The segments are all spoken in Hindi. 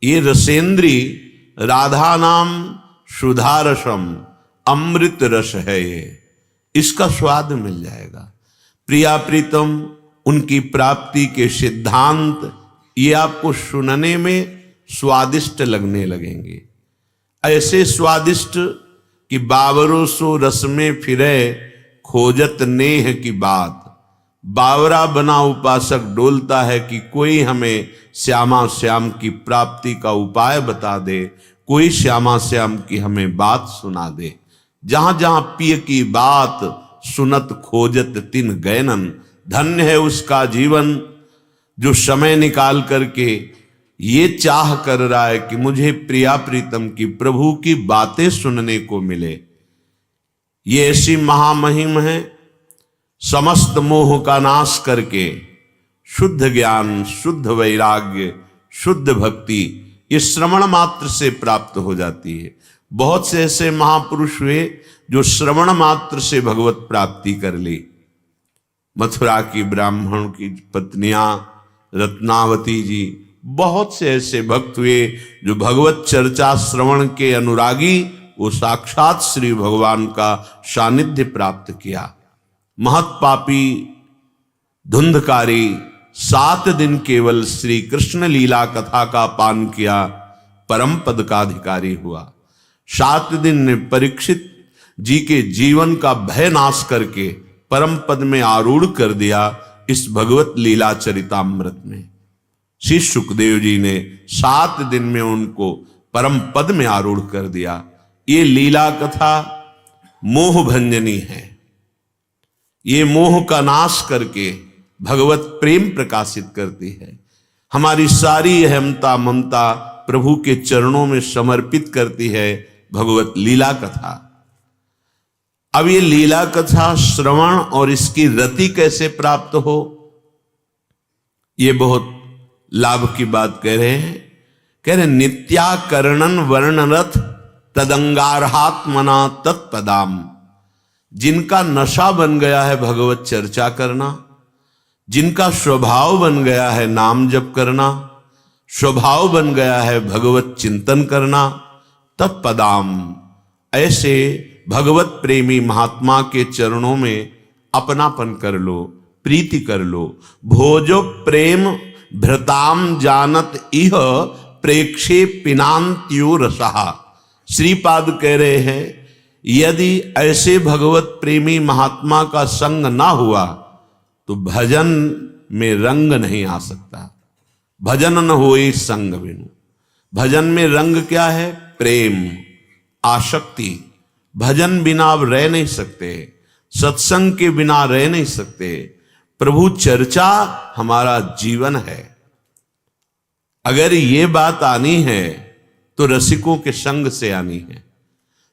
ये रसेंद्री राधा नाम सुधारसम अमृत रस है, ये इसका स्वाद मिल जाएगा। प्रिया प्रीतम उनकी प्राप्ति के सिद्धांत ये आपको सुनने में स्वादिष्ट लगने लगेंगे, ऐसे स्वादिष्ट कि बावरों सो रस में फिरे खोजत नेह की बात। बावरा बना उपासक डोलता है कि कोई हमें श्यामा श्याम की प्राप्ति का उपाय बता दे, कोई श्यामा श्याम की हमें बात सुना दे। जहां जहां पिय की बात सुनत खोजत तिन गैनन। धन्य है उसका जीवन जो समय निकाल करके ये चाह कर रहा है कि मुझे प्रिया प्रीतम की प्रभु की बातें सुनने को मिले। ये ऐसी महामहिम है, समस्त मोह का नाश करके शुद्ध ज्ञान, शुद्ध वैराग्य, शुद्ध भक्ति इस श्रवण मात्र से प्राप्त हो जाती है। बहुत से ऐसे महापुरुष हुए जो श्रवण मात्र से भगवत प्राप्ति कर ली। मथुरा की ब्राह्मण की पत्नियां रत्नावती जी, बहुत से ऐसे भक्त हुए जो भगवत चर्चा श्रवण के अनुरागी, वो साक्षात श्री भगवान का सानिध्य प्राप्त किया। महत पापी धुंधकारी 7 दिन केवल श्री कृष्ण लीला कथा का पान किया, परम पद का अधिकारी हुआ। 7 दिन ने परीक्षित जी के जीवन का भय नाश करके परम पद में आरूढ़ कर दिया इस भगवत लीला चरितामृत में। श्री सुखदेव जी ने 7 दिन में उनको परम पद में आरूढ़ कर दिया। ये लीला कथा मोह भंजनी है, ये मोह का नाश करके भगवत प्रेम प्रकाशित करती है। हमारी सारी अहमता ममता प्रभु के चरणों में समर्पित करती है भगवत लीला कथा। अब ये लीला कथा श्रवण और इसकी रति कैसे प्राप्त हो, ये बहुत लाभ की बात कह रहे हैं। कह रहे नित्याकरणन वर्णरथ तदंगारहात्मना तत्पदाम। जिनका नशा बन गया है भगवत चर्चा करना, जिनका स्वभाव बन गया है नाम जप करना, स्वभाव बन गया है भगवत चिंतन करना, तत्पदाम, ऐसे भगवत प्रेमी महात्मा के चरणों में अपनापन कर लो, प्रीति कर लो। भोजो प्रेम भृताम जानत इह प्रेक्षे पिनांत्यो रसहा। श्रीपाद कह रहे हैं यदि ऐसे भगवत प्रेमी महात्मा का संग ना हुआ तो भजन में रंग नहीं आ सकता। भजन न होए संग बिनु। भजन में रंग क्या है? प्रेम, आसक्ति। भजन बिना आप रह नहीं सकते, सत्संग के बिना रह नहीं सकते। प्रभु चर्चा हमारा जीवन है। अगर ये बात आनी है तो रसिकों के संग से आनी है।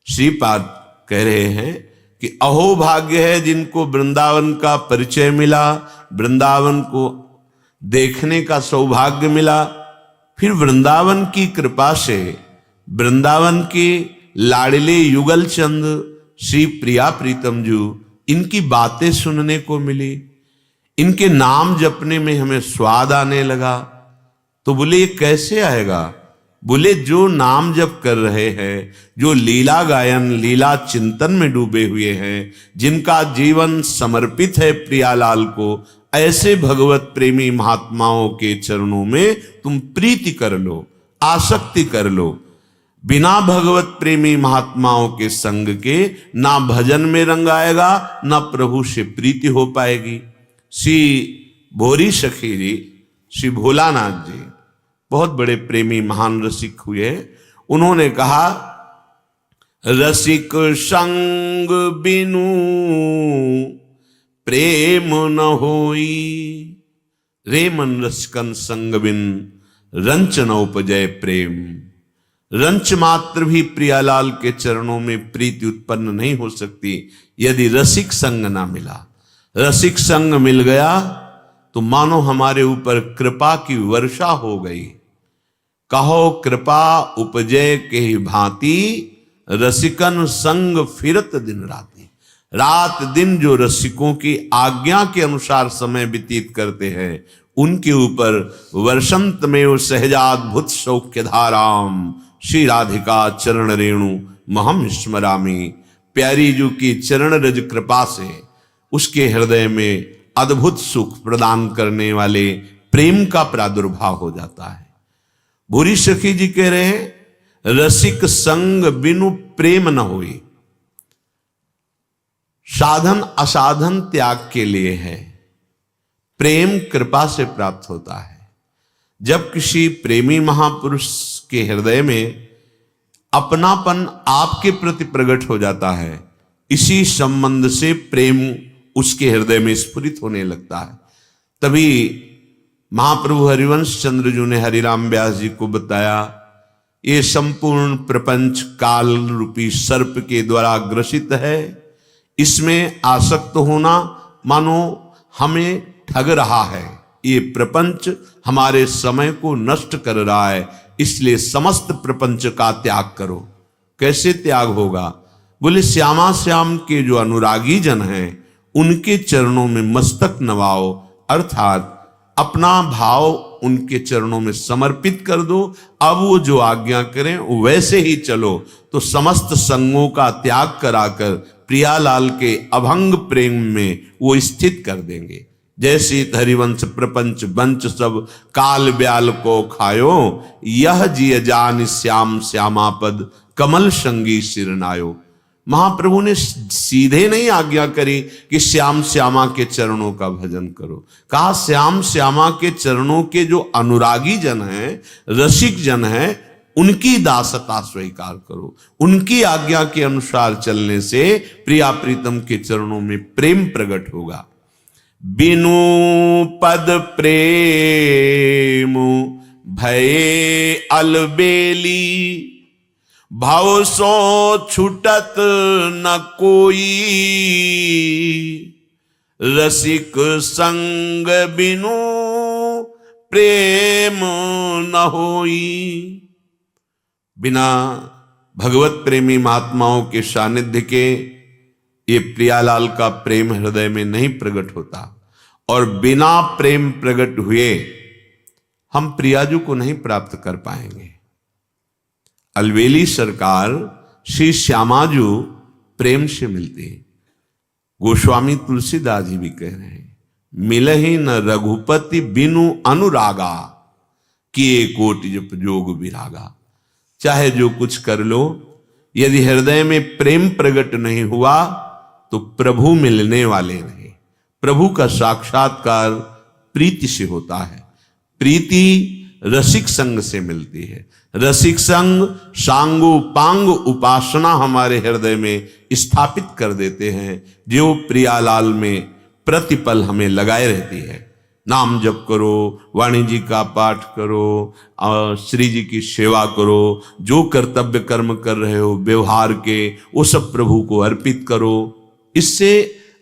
श्रीपाद कह रहे हैं कि अहो भाग्य है जिनको वृंदावन का परिचय मिला, वृंदावन को देखने का सौभाग्य मिला। फिर वृंदावन की कृपा से वृंदावन के लाडले युगल चंद श्री प्रिया प्रीतम जी, इनकी बातें सुनने को मिली, इनके नाम जपने में हमें स्वाद आने लगा। तो बोले ये कैसे आएगा? बोले जो नाम जप कर रहे हैं, जो लीला गायन लीला चिंतन में डूबे हुए हैं, जिनका जीवन समर्पित है प्रियालाल को, ऐसे भगवत प्रेमी महात्माओं के चरणों में तुम प्रीति कर लो, आसक्ति कर लो। बिना भगवत प्रेमी महात्माओं के संग के ना भजन में रंग आएगा, ना प्रभु से प्रीति हो पाएगी। श्री भोरी सखी जी, श्री भोलानाथ जी बहुत बड़े प्रेमी महान रसिक हुए। उन्होंने कहा रसिक संग बिनु प्रेम न होई, रे मन रसिकन संग बिन रंच न उपजय प्रेम। रंच मात्र भी प्रियालाल के चरणों में प्रीति उत्पन्न नहीं हो सकती यदि रसिक संग ना मिला। रसिक संग मिल गया तो मानो हमारे ऊपर कृपा की वर्षा हो गई। कहो कृपा उपजय के भांति, रसिकन संग फिरत दिन राति। रात दिन जो रसिकों की आज्ञा के अनुसार समय व्यतीत करते हैं, उनके ऊपर वर्षंत में वो सहजाद्भुत सौख्य धाराम श्री राधिका चरण रेणु महम स्मरामी। प्यारी जू की चरण रज कृपा से उसके हृदय में अद्भुत सुख प्रदान करने वाले प्रेम का प्रादुर्भाव हो जाता है। भूरी सखी जी कह रहे हैं, रसिक संग बिनु प्रेम न होई। साधन असाधन त्याग के लिए है, प्रेम कृपा से प्राप्त होता है। जब किसी प्रेमी महापुरुष के हृदय में अपनापन आपके प्रति प्रकट हो जाता है, इसी संबंध से प्रेम उसके हृदय में स्फुरित होने लगता है। तभी महाप्रभु हरिवंश चंद्र जी ने हरिराम व्यास जी को बताया, ये संपूर्ण प्रपंच काल रूपी सर्प के द्वारा ग्रसित है। इसमें आसक्त होना मानो हमें ठग रहा है। ये प्रपंच हमारे समय को नष्ट कर रहा है, इसलिए समस्त प्रपंच का त्याग करो। कैसे त्याग होगा? बोले श्यामा श्याम के जो अनुरागी जन हैं उनके चरणों में मस्तक नवाओ, अर्थात अपना भाव उनके चरणों में समर्पित कर दो। अब वो जो आज्ञा करें वैसे ही चलो, तो समस्त संगों का त्याग कराकर प्रियालाल के अभंग प्रेम में वो स्थित कर देंगे। जैसे हरिवंश प्रपंच बंच सब काल ब्याल को खायो, यह जिय जान श्याम श्यामापद कमल संगी सिरनायो। महाप्रभु ने सीधे नहीं आज्ञा करी कि श्याम श्यामा के चरणों का भजन करो, कहा श्याम श्यामा के चरणों के जो अनुरागी जन हैं, रसिक जन हैं, उनकी दासता स्वीकार करो। उनकी आज्ञा के अनुसार चलने से प्रिया प्रीतम के चरणों में प्रेम प्रकट होगा। बिनु पद प्रेम भये अलबेली, भाव सो छुटत न कोई, रसिक संग बिनु प्रेम न होई। बिना भगवत प्रेमी महात्माओं के सानिध्य के ये प्रियालाल का प्रेम हृदय में नहीं प्रकट होता, और बिना प्रेम प्रकट हुए हम प्रियाजू को नहीं प्राप्त कर पाएंगे। अलवेली सरकार श्री श्यामाजू प्रेम से मिलती है। गोस्वामी तुलसीदास जी भी कह रहे हैं, मिलहि न रघुपति बिनु अनुरागा, किए कोटि जप जोग विरागा। चाहे जो कुछ कर लो, यदि हृदय में प्रेम प्रकट नहीं हुआ तो प्रभु मिलने वाले नहीं। प्रभु का साक्षात्कार प्रीति से होता है। प्रीति रसिक संग से मिलती है। रसिक संग सांगो पांग उपासना हमारे हृदय में स्थापित कर देते हैं, जो प्रियालाल में प्रतिपल हमें लगाए रहती है। नाम जप करो, वाणी जी का पाठ करो, श्री जी की सेवा करो, जो कर्तव्य कर्म कर रहे हो व्यवहार के, वो सब प्रभु को अर्पित करो। इससे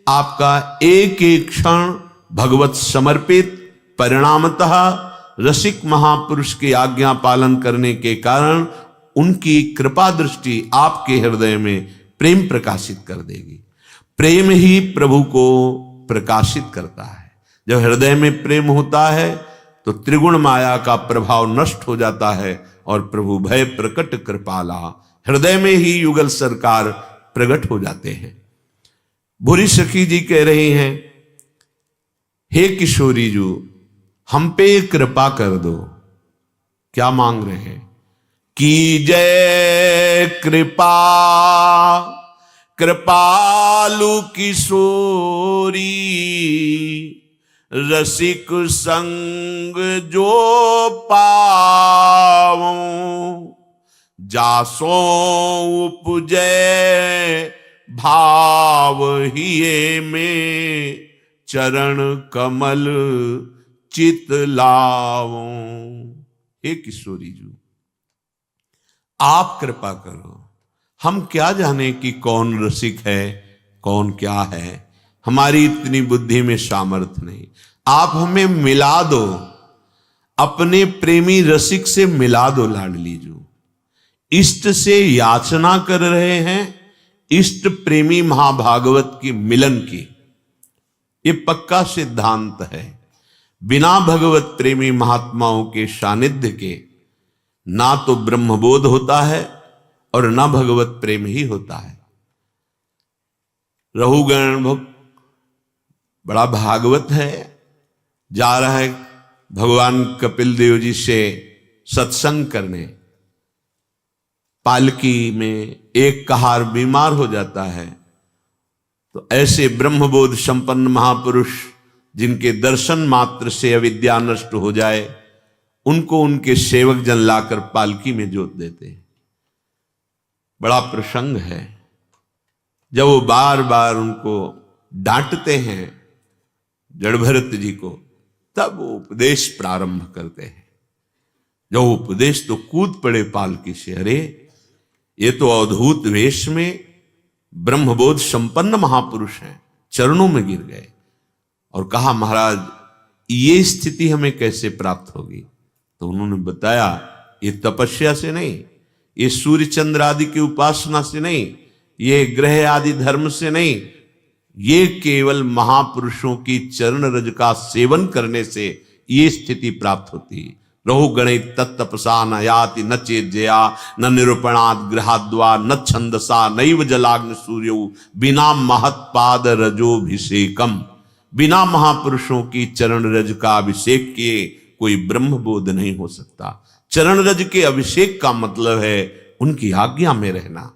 आपका एक एक क्षण भगवत समर्पित, परिणामतः रसिक महापुरुष की आज्ञा पालन करने के कारण उनकी कृपा दृष्टि आपके हृदय में प्रेम प्रकाशित कर देगी। प्रेम ही प्रभु को प्रकाशित करता है। जब हृदय में प्रेम होता है तो त्रिगुण माया का प्रभाव नष्ट हो जाता है और प्रभु भय प्रकट कृपाला हृदय में ही युगल सरकार प्रकट हो जाते हैं। भूरी सखी जी कह रही हैं, हे किशोरी जू हम पे कृपा कर दो। क्या मांग रहे हैं? की जय कृपा कृपालु किशोरी, रसिक संग जो पावो, जासो उपजय भाव हिये में, चरण कमल चित लावो। हे किशोरी जी आप कृपा करो। हम क्या जाने कि कौन रसिक है कौन क्या है, हमारी इतनी बुद्धि में सामर्थ्य नहीं। आप हमें मिला दो, अपने प्रेमी रसिक से मिला दो। लाडली जी इष्ट से याचना कर रहे हैं, इष्ट प्रेमी महाभागवत की मिलन की। ये पक्का सिद्धांत है। बिना भगवत प्रेमी महात्माओं के सानिध्य के ना तो ब्रह्मबोध होता है और ना भगवत प्रेम ही होता है। रहुगण भक्त बड़ा भागवत है, जा रहा है भगवान कपिल देव जी से सत्संग करने। पालकी में एक कहार बीमार हो जाता है, तो ऐसे ब्रह्मबोध संपन्न महापुरुष जिनके दर्शन मात्र से अविद्या नष्ट हो जाए, उनको उनके सेवक जन लाकर पालकी में जोत देते हैं। बड़ा प्रसंग है। जब वो बार बार उनको डांटते हैं जड़ भरत जी को, तब वो उपदेश प्रारंभ करते हैं। जो उपदेश तो कूद पड़े पालकी से, अरे ये तो अद्भुत वेश में ब्रह्मबोध संपन्न महापुरुष हैं, चरणों में गिर गए और कहा महाराज ये स्थिति हमें कैसे प्राप्त होगी। तो उन्होंने बताया ये तपस्या से नहीं, ये सूर्य चंद्र आदि की उपासना से नहीं, ये ग्रह आदि धर्म से नहीं, ये केवल महापुरुषों की चरण रज का सेवन करने से ये स्थिति प्राप्त होती है। रहो गणित तत्तपसा न याति न चेज्जया न निरूपणात् गृहाद्वा न छंदसा नैव जलाग्नि सूर्यो बिना महत्पाद रजोभिषेकम। बिना महापुरुषों की चरण रज का अभिषेक किए कोई ब्रह्मबोध नहीं हो सकता। चरण रज के अभिषेक का मतलब है उनकी आज्ञा में रहना।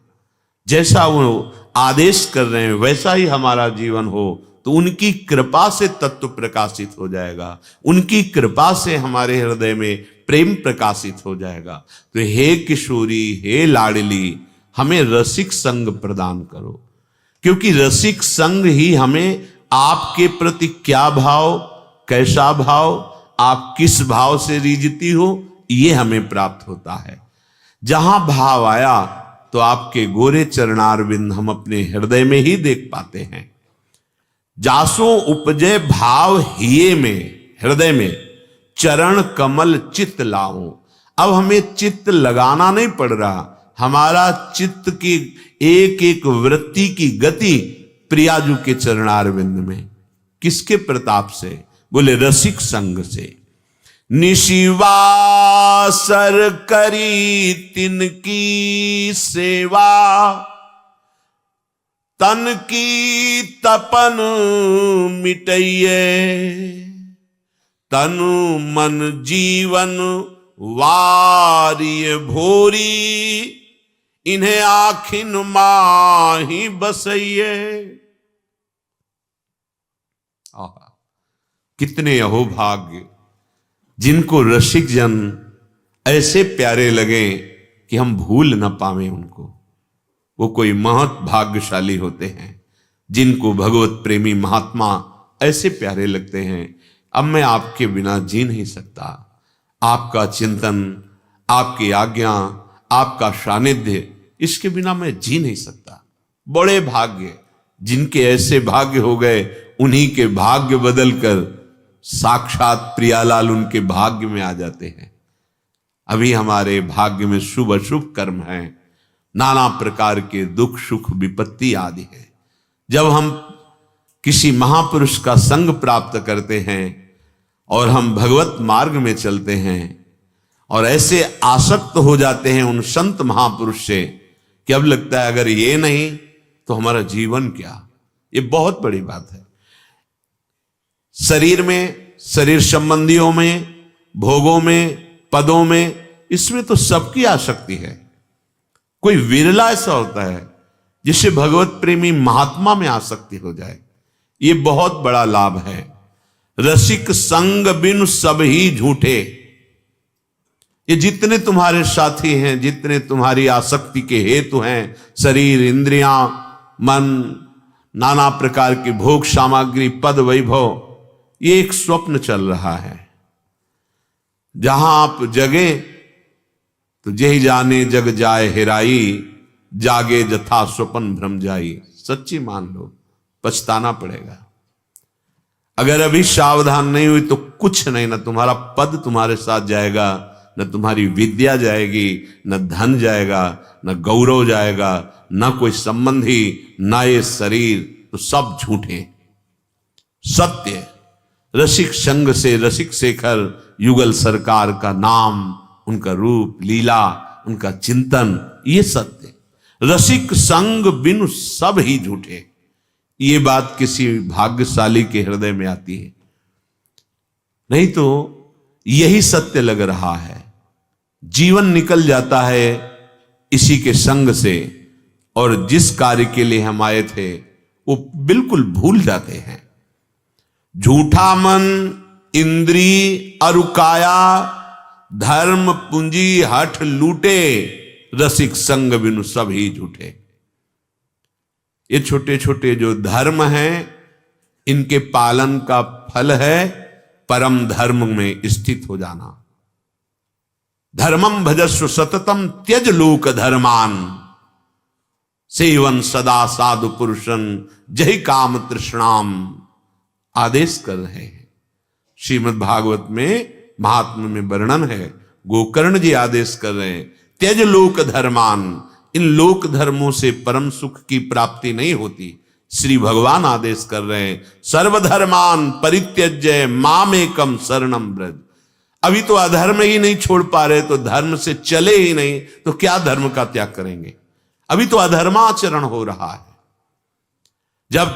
जैसा वो आदेश कर रहे हैं वैसा ही हमारा जीवन हो, तो उनकी कृपा से तत्व प्रकाशित हो जाएगा, उनकी कृपा से हमारे हृदय में प्रेम प्रकाशित हो जाएगा। तो हे किशोरी, हे लाडली, हमें रसिक संग प्रदान करो, क्योंकि रसिक संग ही हमें आपके प्रति क्या भाव, कैसा भाव, आप किस भाव से रीझती हो, ये हमें प्राप्त होता है। जहां भाव आया तो आपके गोरे चरणारविंद हम अपने हृदय में ही देख पाते हैं। जासो उपजय भाव हिये में, हृदय में चरण कमल चित्त लाओ। अब हमें चित्त लगाना नहीं पड़ रहा, हमारा चित्त की एक एक वृत्ति की गति प्रियाजू के चरणारविंद में। किसके प्रताप से? बोले रसिक संग से। निशिवासर करी तिनकी सेवा, तन की तपन मिटइये, तनु मन जीवन वारिय भोरी, इन्हें आखिन माही बसइये। कितने अहोभाग्य जिनको रसिक जन ऐसे प्यारे लगे कि हम भूल न पावे उनको। वो कोई महत भाग्यशाली होते हैं जिनको भगवत प्रेमी महात्मा ऐसे प्यारे लगते हैं। अब मैं आपके बिना जी नहीं सकता, आपका चिंतन, आपकी आज्ञा, आपका सानिध्य, इसके बिना मैं जी नहीं सकता। बड़े भाग्य जिनके ऐसे भाग्य हो गए, उन्हीं के भाग्य बदलकर साक्षात प्रियालाल उनके भाग्य में आ जाते हैं। अभी हमारे भाग्य में शुभ अशुभ कर्म हैं, नाना प्रकार के दुख सुख विपत्ति आदि है। जब हम किसी महापुरुष का संग प्राप्त करते हैं और हम भगवत मार्ग में चलते हैं और ऐसे आसक्त हो जाते हैं उन संत महापुरुष से कि अब लगता है अगर ये नहीं तो हमारा जीवन क्या। ये बहुत बड़ी बात है। शरीर में, शरीर संबंधियों में, भोगों में, पदों में, इसमें तो सबकी आसक्ति है। कोई विरला ऐसा होता है जिससे भगवत प्रेमी महात्मा में आसक्ति हो जाए। ये बहुत बड़ा लाभ है। रसिक संग बिन सब ही झूठे। ये जितने तुम्हारे साथी हैं, जितने तुम्हारी आसक्ति के हेतु हैं, शरीर, इंद्रियां, मन, नाना प्रकार की भोग सामग्री, पद, वैभव, ये एक स्वप्न चल रहा है। जहां आप जगे तो जय जाने जग जाए हेराई, जागे जथा स्वपन भ्रम जाई। सच्ची मान लो, पछताना पड़ेगा। अगर अभी सावधान नहीं हुई तो कुछ नहीं, ना तुम्हारा पद तुम्हारे साथ जाएगा, न तुम्हारी विद्या जाएगी, न धन जाएगा, न गौरव जाएगा, न कोई संबंधी, न ये शरीर, तो सब झूठे। सत्य रसिक संग से रसिक शेखर युगल सरकार का नाम, उनका रूप, लीला, उनका चिंतन, ये सत्य। रसिक संग बिनु सब ही झूठे, ये बात किसी भाग्यशाली के हृदय में आती है, नहीं तो यही सत्य लग रहा है। जीवन निकल जाता है इसी के संग से, और जिस कार्य के लिए हम आए थे वो बिल्कुल भूल जाते हैं। झूठा मन इंद्री अरुकाया, धर्म पूंजी हठ लूटे, रसिक संग बिनु सब ही झूठे। ये छोटे छोटे जो धर्म हैं, इनके पालन का फल है परम धर्म में स्थित हो जाना। धर्मम भजस्व सततम त्यज लोक धर्मान, सेवन सदा साधु पुरुषन जय काम तृष्णाम, आदेश कर रहे हैं। श्रीमद् भागवत में महात्म्य में वर्णन है, गोकर्ण जी आदेश कर रहे हैं, त्यज लोक धर्मान, इन लोक धर्मों से परम सुख की प्राप्ति नहीं होती। श्री भगवान आदेश कर रहे हैं, सर्वधर्मान परित्यज्य मामेकम शरणम व्रज। अभी तो अधर्म ही नहीं छोड़ पा रहे, तो धर्म से चले ही नहीं तो क्या धर्म का त्याग करेंगे। अभी तो अधर्माचरण हो रहा है। जब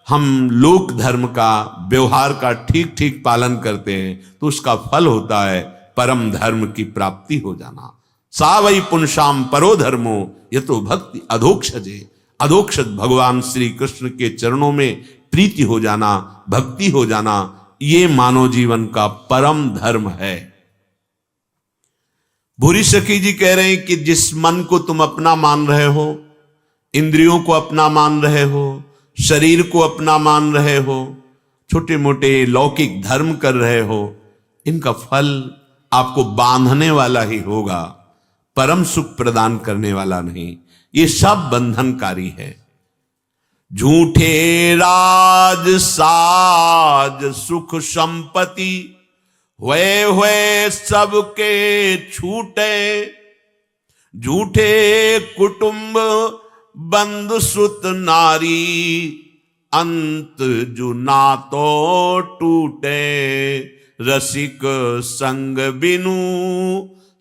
हम लोक धर्म का, व्यवहार का ठीक ठीक पालन करते हैं तो उसका फल होता है परम धर्म की प्राप्ति हो जाना। सा वै पुंसाम परो धर्मो यतो भक्ति अधोक्षजे, अधोक्षज भगवान श्री कृष्ण के चरणों में प्रीति हो जाना, भक्ति हो जाना, ये मानव जीवन का परम धर्म है। भूरी सखी जी कह रहे हैं कि जिस मन को तुम अपना मान रहे हो, इंद्रियों को अपना मान रहे हो, शरीर को अपना मान रहे हो, छोटे मोटे लौकिक धर्म कर रहे हो, इनका फल आपको बांधने वाला ही होगा, परम सुख प्रदान करने वाला नहीं। ये सब बंधनकारी है। झूठे राज साज सुख संपत्ति, हुए सबके छूटे, झूठे कुटुंब बंधु सुत नारी, अंत जुना तो टूटे, रसिक संग बिनु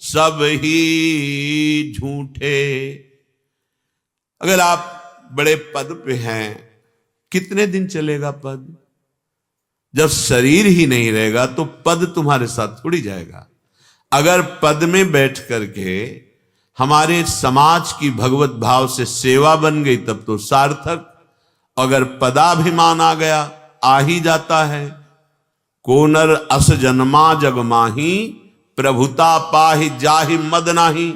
सब ही झूठे। अगर आप बड़े पद पे हैं, कितने दिन चलेगा पद? जब शरीर ही नहीं रहेगा तो पद तुम्हारे साथ थोड़ी जाएगा। अगर पद में बैठ करके हमारे समाज की भगवत भाव से सेवा बन गई तब तो सार्थक। अगर पदाभिमान आ गया, आ ही जाता है। कोनर अस जन्मा जग माही, प्रभुता पाहि जाहि मद नाही।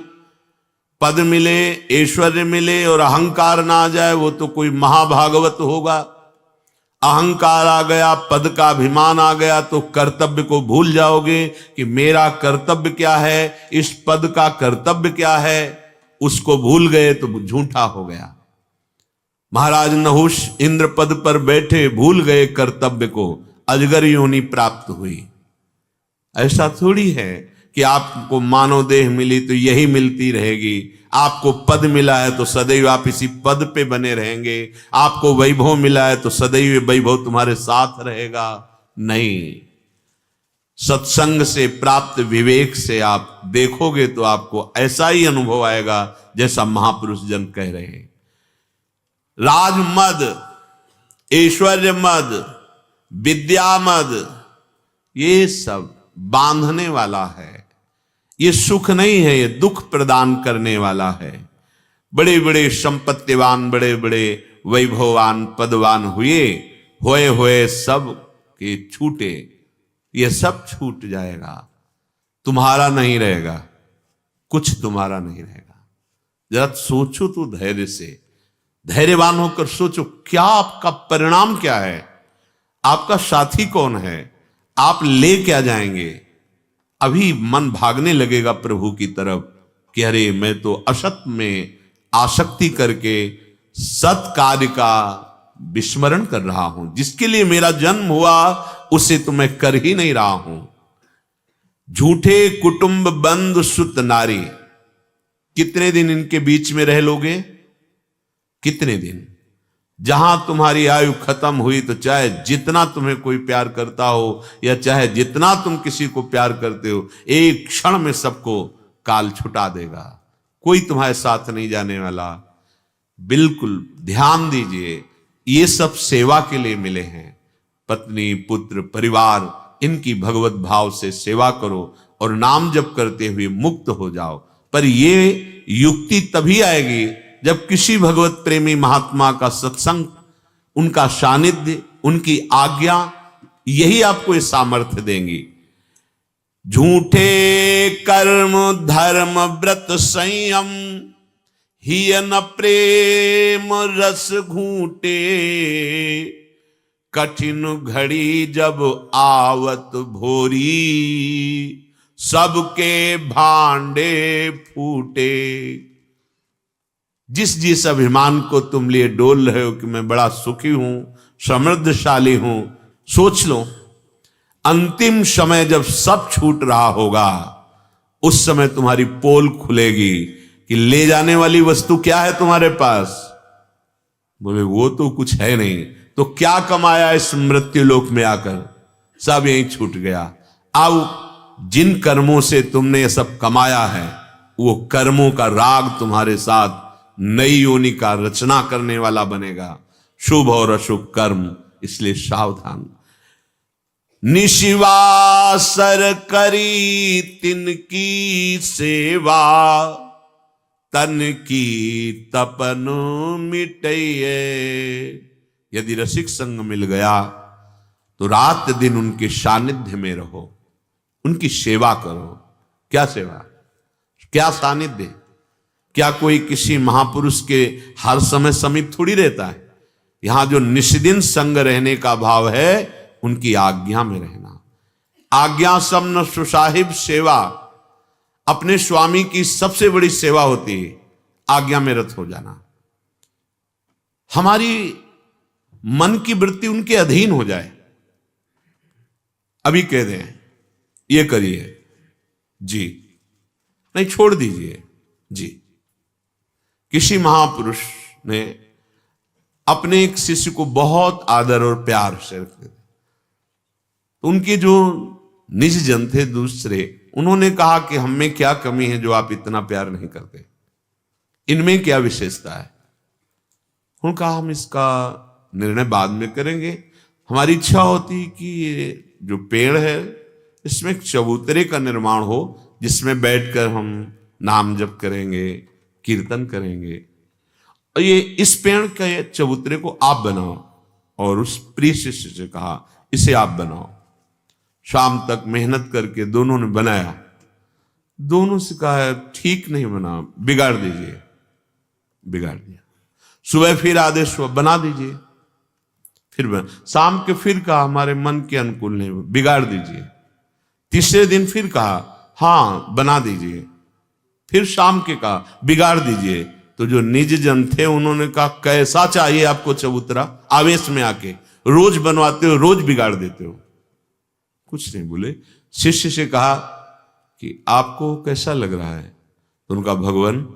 पद मिले, ऐश्वर्य मिले और अहंकार ना आ जाए, वो तो कोई महाभागवत होगा। अहंकार आ गया, पद का अभिमान आ गया तो कर्तव्य को भूल जाओगे कि मेरा कर्तव्य क्या है, इस पद का कर्तव्य क्या है, उसको भूल गए तो झूठा हो गया। महाराज नहुष इंद्र पद पर बैठे, भूल गए कर्तव्य को, अजगर योनि प्राप्त हुई। ऐसा थोड़ी है कि आपको मानव देह मिली तो यही मिलती रहेगी, आपको पद मिला है तो सदैव आप इसी पद पे बने रहेंगे, आपको वैभव मिला है तो सदैव वैभव तुम्हारे साथ रहेगा। नहीं, सत्संग से प्राप्त विवेक से आप देखोगे तो आपको ऐसा ही अनुभव आएगा जैसा महापुरुष जन कह रहे हैं। राजमद, ऐश्वर्य मद, विद्या मद, ये सब बांधने वाला है। ये सुख नहीं है, ये दुख प्रदान करने वाला है। बड़े बड़े संपत्तिवान, बड़े बड़े वैभववान, पदवान हुए सब के छूटे, ये सब छूट जाएगा, तुम्हारा नहीं रहेगा, कुछ तुम्हारा नहीं रहेगा। जरा सोचो तो धैर्य से, धैर्यवान होकर सोचो, क्या आपका परिणाम क्या है, आपका साथी कौन है, आप ले क्या जाएंगे। अभी मन भागने लगेगा प्रभु की तरफ कि अरे मैं तो असत में आसक्ति करके सत कार्य का विस्मरण कर रहा हूं, जिसके लिए मेरा जन्म हुआ उसे तो मैं कर ही नहीं रहा हूं। झूठे कुटुंब बंधु सुत नारी, कितने दिन इनके बीच में रह लोगे, कितने दिन। जहां तुम्हारी आयु खत्म हुई तो चाहे जितना तुम्हें कोई प्यार करता हो या चाहे जितना तुम किसी को प्यार करते हो, एक क्षण में सबको काल छुटा देगा। कोई तुम्हारे साथ नहीं जाने वाला। बिल्कुल ध्यान दीजिए, ये सब सेवा के लिए मिले हैं। पत्नी, पुत्र, परिवार, इनकी भगवत भाव से सेवा करो और नाम जप करते हुए मुक्त हो जाओ। पर ये युक्ति तभी आएगी जब किसी भगवत प्रेमी महात्मा का सत्संग, उनका सानिध्य, उनकी आज्ञा, यही आपको ये सामर्थ्य देंगी। झूठे कर्म धर्म व्रत संयम हिय न प्रेम रस घूटे, कठिन घड़ी जब आवत भोरी सबके भांडे फूटे। जिस अभिमान को तुम लिए डोल रहे हो कि मैं बड़ा सुखी हूं, समृद्धशाली हूं, सोच लो अंतिम समय जब सब छूट रहा होगा, उस समय तुम्हारी पोल खुलेगी कि ले जाने वाली वस्तु क्या है तुम्हारे पास। बोले वो तो कुछ है नहीं, तो क्या कमाया इस मृत्यु लोक में आकर? सब यहीं छूट गया। अब जिन कर्मों से तुमने ये सब कमाया है, वो कर्मों का राग तुम्हारे साथ नई योनि का रचना करने वाला बनेगा। शुभ और अशुभ कर्म, इसलिए सावधान। निशिवासर करी तिनकी सेवा, तन की तपन मिटइये। यदि रसिक संग मिल गया तो रात दिन उनके सानिध्य में रहो, उनकी सेवा करो। क्या सेवा, क्या सानिध्य? क्या कोई किसी महापुरुष के हर समय समीप थोड़ी रहता है? यहां जो निष्दिन संग रहने का भाव है, उनकी आज्ञा में रहना। आज्ञा समन सुसाहिब सेवा, अपने स्वामी की सबसे बड़ी सेवा होती है आज्ञा में रत हो जाना। हमारी मन की वृत्ति उनके अधीन हो जाए। अभी कह दें ये करिए जी, नहीं छोड़ दीजिए जी। किसी महापुरुष ने अपने एक शिष्य को बहुत आदर और प्यार से रखते थे। तो उनके जो निज जन थे दूसरे, उन्होंने कहा कि हम में क्या कमी है जो आप इतना प्यार नहीं करते, इनमें क्या विशेषता है? उन्होंने कहा हम इसका निर्णय बाद में करेंगे। हमारी इच्छा होती कि ये जो पेड़ है इसमें एक चबूतरे का निर्माण हो, जिसमें बैठकर हम नाम जप करेंगे, कीर्तन करेंगे। और ये इस पेड़ के चबूतरे को आप बनाओ। और उस प्रिय शिष्य से कहा इसे आप बनाओ। शाम तक मेहनत करके दोनों ने बनाया। दोनों से कहा ठीक नहीं बना, बिगाड़ दीजिए। बिगाड़ दिया। सुबह फिर आदेश हुआ बना दीजिए, फिर बना। शाम के फिर कहा हमारे मन के अनुकूल नहीं, बिगाड़ दीजिए। तीसरे दिन फिर कहा हां बना दीजिए। फिर शाम के कहा बिगाड़ दीजिए। तो जो निज जन थे उन्होंने कहा कैसा चाहिए आपको चबूतरा? आवेश में आके रोज बनवाते हो, रोज बिगाड़ देते हो। कुछ नहीं बोले। शिष्य से कहा कि आपको कैसा लग रहा है? तो उनका भगवान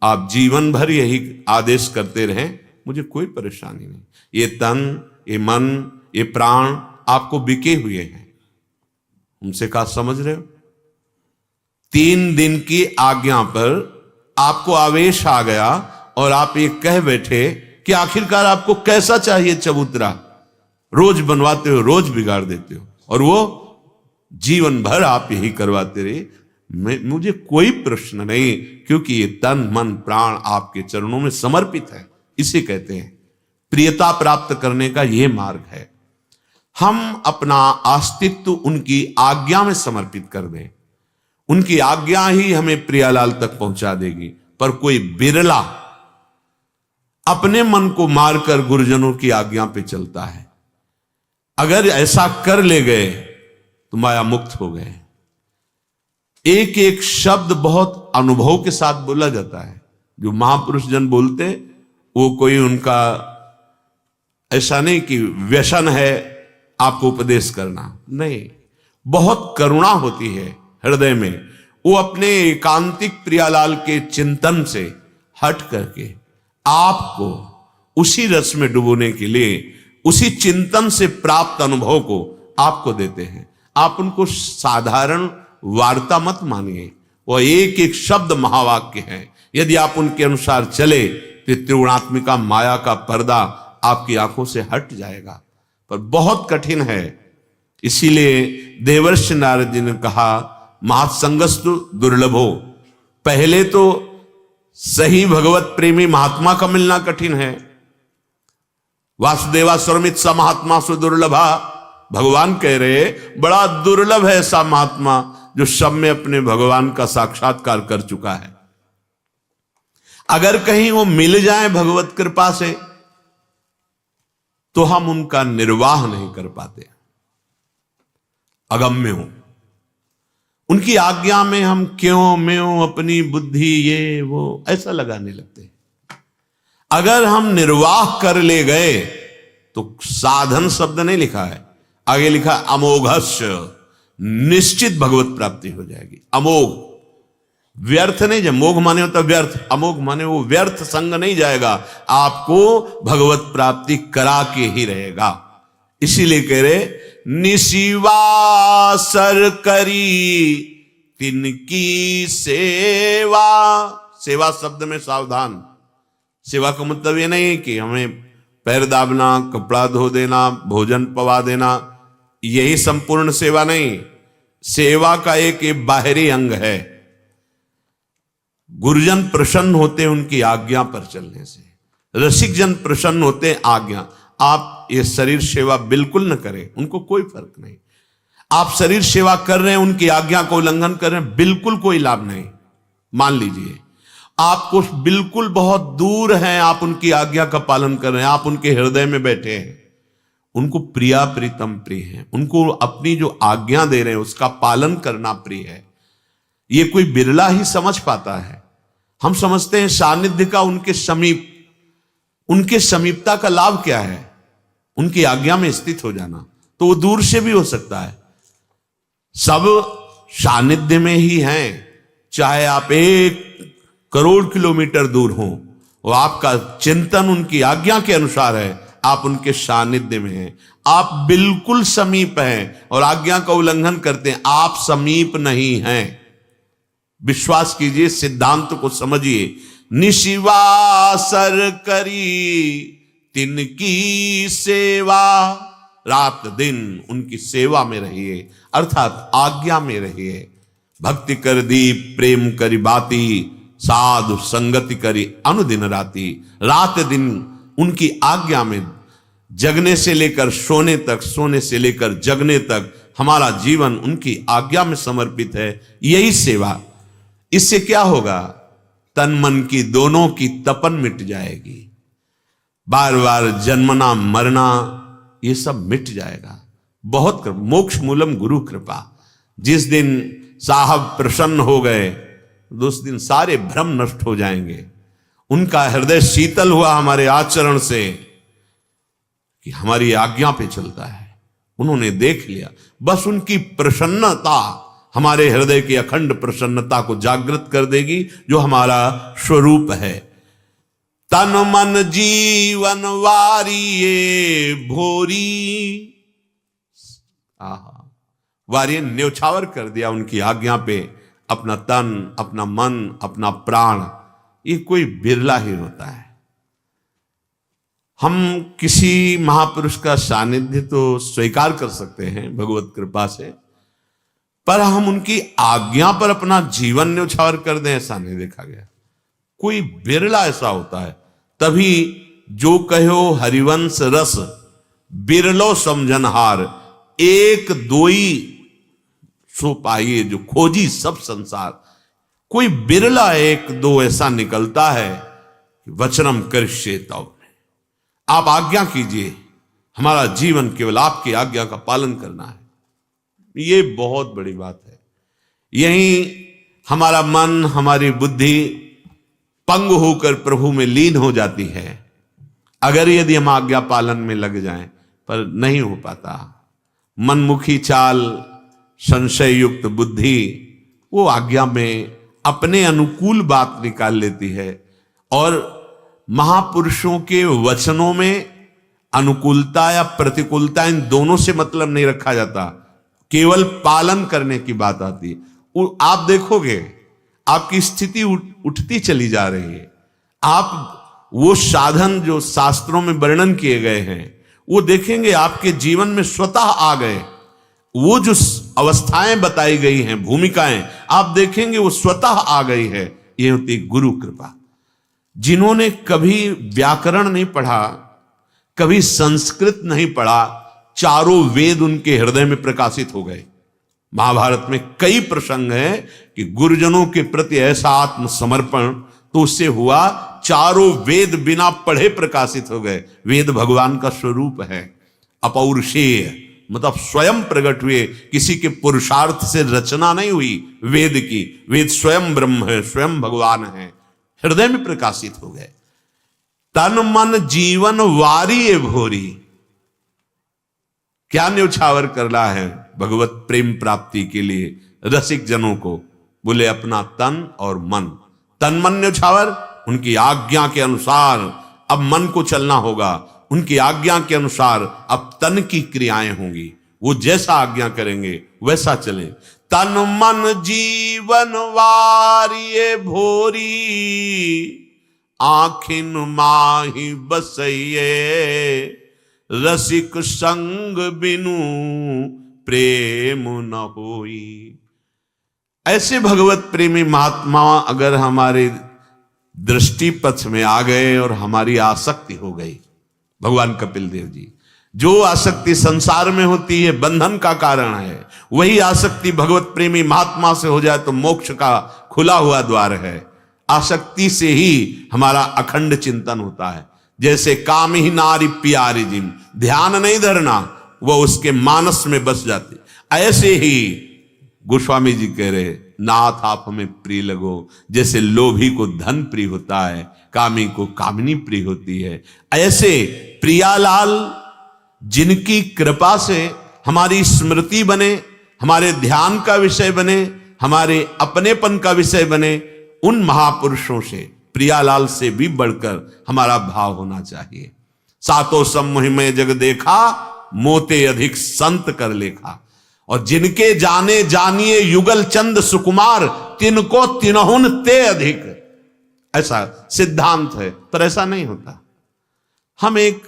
आप जीवन भर यही आदेश करते रहें, मुझे कोई परेशानी नहीं। ये तन, ये मन, ये प्राण आपको बिके हुए हैं। उनसे कहा समझ रहे हो? 3 दिन की आज्ञा पर आपको आवेश आ गया और आप ये कह बैठे कि आखिरकार आपको कैसा चाहिए चबूतरा? रोज बनवाते हो, रोज बिगाड़ देते हो, और वो जीवन भर आप यही करवाते रहे। मुझे कोई प्रश्न नहीं, क्योंकि ये तन मन प्राण आपके चरणों में समर्पित है। इसे कहते हैं प्रियता प्राप्त करने का ये मार्ग है। हम अपना अस्तित्व उनकी आज्ञा में समर्पित कर दें, उनकी आज्ञा ही हमें प्रियालाल तक पहुंचा देगी। पर कोई बिरला अपने मन को मारकर गुरुजनों की आज्ञा पे चलता है। अगर ऐसा कर ले गए तो माया मुक्त हो गए। एक एक शब्द बहुत अनुभव के साथ बोला जाता है। जो महापुरुष जन बोलते वो कोई उनका ऐसा नहीं कि व्यसन है आपको उपदेश करना, नहीं, बहुत करुणा होती है हृदय में। वो अपने एकांतिक प्रियालाल के चिंतन से हट करके आपको उसी रस में डुबोने के लिए, उसी चिंतन से प्राप्त अनुभव को आपको देते हैं। आप उनको साधारण वार्ता मत मानिए, वह एक एक शब्द महावाक्य है। यदि आप उनके अनुसार चले तो त्रिगुणात्मिका माया का पर्दा आपकी आंखों से हट जाएगा, पर बहुत कठिन है। इसीलिए देवर्षि नारद जी ने कहा महत्संगस्तु दुर्लभो। पहले तो सही भगवत प्रेमी महात्मा का मिलना कठिन है। वासुदेवा स्वरमित स महात्मा सु दुर्लभा। भगवान कह रहे बड़ा दुर्लभ है ऐसा महात्मा जो सब में अपने भगवान का साक्षात्कार कर चुका है। अगर कहीं वो मिल जाए भगवत कृपा से तो हम उनका निर्वाह नहीं कर पाते, अगम्य हो। उनकी आज्ञा में हम क्यों म्यों अपनी बुद्धि ये वो ऐसा लगाने लगते। अगर हम निर्वाह कर ले गए तो साधन शब्द नहीं लिखा है, आगे लिखा अमोघस्य, निश्चित भगवत प्राप्ति हो जाएगी। अमोघ व्यर्थ नहीं, जब मोघ माने होता व्यर्थ, अमोघ माने वो व्यर्थ संग नहीं जाएगा, आपको भगवत प्राप्ति करा के ही रहेगा। इसीलिए कह रहे निशिवासर करी तिनकी सेवा। सेवा शब्द में सावधान। सेवा का मतलब ये नहीं कि हमें पैर दाबना, कपड़ा धो देना, भोजन पवा देना, यही संपूर्ण सेवा नहीं। सेवा का एक बाहरी अंग है। गुरुजन प्रसन्न होते हैं उनकी आज्ञा पर चलने से, रसिक जन प्रसन्न होते हैं आज्ञा। आप ये शरीर सेवा बिल्कुल न करें, उनको कोई फर्क नहीं। आप शरीर सेवा कर रहे हैं, उनकी आज्ञा को उल्लंघन कर रहे हैं, बिल्कुल कोई लाभ नहीं। मान लीजिए आपको बिल्कुल बहुत दूर हैं, आप उनकी आज्ञा का पालन कर रहे हैं, आप उनके हृदय में बैठे हैं, उनको प्रिया प्रीतम प्रिय है, उनको अपनी जो आज्ञा दे रहे हैं उसका पालन करना प्रिय है। ये कोई बिरला ही समझ पाता है। हम समझते हैं सानिध्य का, उनके समीपता का लाभ क्या है, उनकी आज्ञा में स्थित हो जाना। तो वो दूर से भी हो सकता है, सब सानिध्य में ही हैं। चाहे आप 1 करोड़ किलोमीटर दूर हो, वो आपका चिंतन उनकी आज्ञा के अनुसार है, आप उनके सानिध्य में हैं। आप बिल्कुल समीप हैं और आज्ञा का उल्लंघन करते हैं, आप समीप नहीं हैं। विश्वास कीजिए, सिद्धांत को समझिए। निशिवासर करी तिनकी सेवा, रात दिन उनकी सेवा में रहिए, अर्थात आज्ञा में रहिए। भक्ति कर दीप प्रेम करी बाती, साधु संगति करी अनुदिन राती। रात दिन उनकी आज्ञा में, जगने से लेकर सोने तक, सोने से लेकर जगने तक हमारा जीवन उनकी आज्ञा में समर्पित है। यही सेवा। इससे क्या होगा, तन मन की दोनों की तपन मिट जाएगी, बार बार जन्मना मरना ये सब मिट जाएगा। बहुत मोक्ष मूलम गुरु कृपा। जिस दिन साहब प्रसन्न हो गए उस दिन सारे भ्रम नष्ट हो जाएंगे। उनका हृदय शीतल हुआ हमारे आचरण से कि हमारी आज्ञा पे चलता है, उन्होंने देख लिया। बस उनकी प्रसन्नता हमारे हृदय की अखंड प्रसन्नता को जागृत कर देगी, जो हमारा स्वरूप है। तन मन जीवन वारिये भोरी, वारिये न्यौछावर कर दिया उनकी आज्ञा पे अपना तन, अपना मन, अपना प्राण। ये कोई बिरला ही होता है। हम किसी महापुरुष का सानिध्य तो स्वीकार कर सकते हैं भगवत कृपा से, पर हम उनकी आज्ञा पर अपना जीवन न्यौछावर कर दें, ऐसा नहीं देखा गया। कोई बिरला ऐसा होता है। तभी जो कहो हरिवंश रस बिरलो समझनहार, एक दोई सो पाइए जो खोजी सब संसार। कोई बिरला एक दो ऐसा निकलता है कि वचनम करिष्ये तव, आप आज्ञा कीजिए, हमारा जीवन केवल आपकी आज्ञा का पालन करना है। ये बहुत बड़ी बात है। यही हमारा मन, हमारी बुद्धि पंग होकर प्रभु में लीन हो जाती है, अगर यदि हम आज्ञा पालन में लग जाएं, पर नहीं हो पाता। मनमुखी चाल, संशय युक्त बुद्धि वो आज्ञा में अपने अनुकूल बात निकाल लेती है और महापुरुषों के वचनों में अनुकूलता या प्रतिकूलता इन दोनों से मतलब नहीं रखा जाता, केवल पालन करने की बात आती है। आप देखोगे आपकी स्थिति उठती चली जा रही है। आप वो साधन जो शास्त्रों में वर्णन किए गए हैं वो देखेंगे आपके जीवन में स्वतः आ गए। वो जो अवस्थाएं बताई गई हैं, भूमिकाएं, आप देखेंगे वो स्वतः आ गई है। ये होती गुरु कृपा। जिन्होंने कभी व्याकरण नहीं पढ़ा, कभी संस्कृत नहीं पढ़ा, चारों वेद उनके हृदय में प्रकाशित हो गए। महाभारत में कई प्रसंग हैं कि गुरुजनों के प्रति ऐसा आत्मसमर्पण तो उससे हुआ, चारों वेद बिना पढ़े प्रकाशित हो गए। वेद भगवान का स्वरूप है, अपौरुषेय, मतलब स्वयं प्रकट हुए, किसी के पुरुषार्थ से रचना नहीं हुई वेद की। वेद स्वयं ब्रह्म है, स्वयं भगवान है, हृदय में प्रकाशित हो गए। तन मन जीवन वारी ये भोरी, क्या न्यौछावर करना है भगवत प्रेम प्राप्ति के लिए रसिक जनों को? बोले अपना तन और मन। तन मन न्यौछावर, उनकी आज्ञा के अनुसार अब मन को चलना होगा, उनकी आज्ञा के अनुसार अब तन की क्रियाएं होंगी। वो जैसा आज्ञा करेंगे वैसा चलें। तन मन जीवन वारिये भोरी, आखिन माही बसइये, रसिक संग बिनु प्रेम न होई। ऐसे भगवत प्रेमी महात्मा अगर हमारे दृष्टि पथ में आ गए और हमारी आसक्ति हो गई, भगवान कपिल देव जी, जो आसक्ति संसार में होती है बंधन का कारण है, वही आसक्ति भगवत प्रेमी महात्मा से हो जाए तो मोक्ष का खुला हुआ द्वार है। आसक्ति से ही हमारा अखंड चिंतन होता है। जैसे काम ही नारी प्यारी जिम, ध्यान नहीं धरना, वह उसके मानस में बस जाती। ऐसे ही गोस्वामी जी कह रहे, नाथ आप हमें प्रिय लगो। जैसे लोभी को धन प्रिय होता है, कामी को कामिनी प्रिय होती है, ऐसे प्रियालाल जिनकी कृपा से हमारी स्मृति बने, हमारे ध्यान का विषय बने, हमारे अपनेपन का विषय बने, उन महापुरुषों से, प्रियालाल से भी बढ़कर हमारा भाव होना चाहिए। सातों समूह में जग देखा, मोते अधिक संत कर लेखा। और जिनके जाने जानिए युगल चंद सुकुमार, तिनको तिनहुन ते अधिक, ऐसा सिद्धांत है। पर ऐसा नहीं होता। हम एक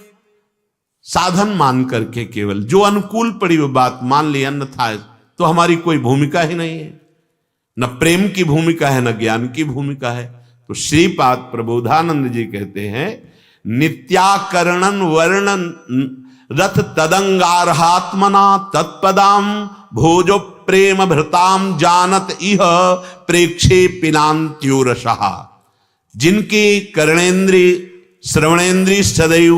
साधन मान करके केवल जो अनुकूल पड़ी वो बात मान ली, अन्यथा तो हमारी कोई भूमिका ही नहीं है। न प्रेम की भूमिका है, न ज्ञान की भूमिका है। तो श्रीपाद प्रबोधानंद जी कहते हैं, नित्याकरणन वर्णन रथ तदंगारहात्मना तत्पदाम भोजो प्रेम भृताम जानत इह प्रेक्षे पिनांत्योरसः। जिनकी कर्णेंद्री श्रवणेंद्री सदैव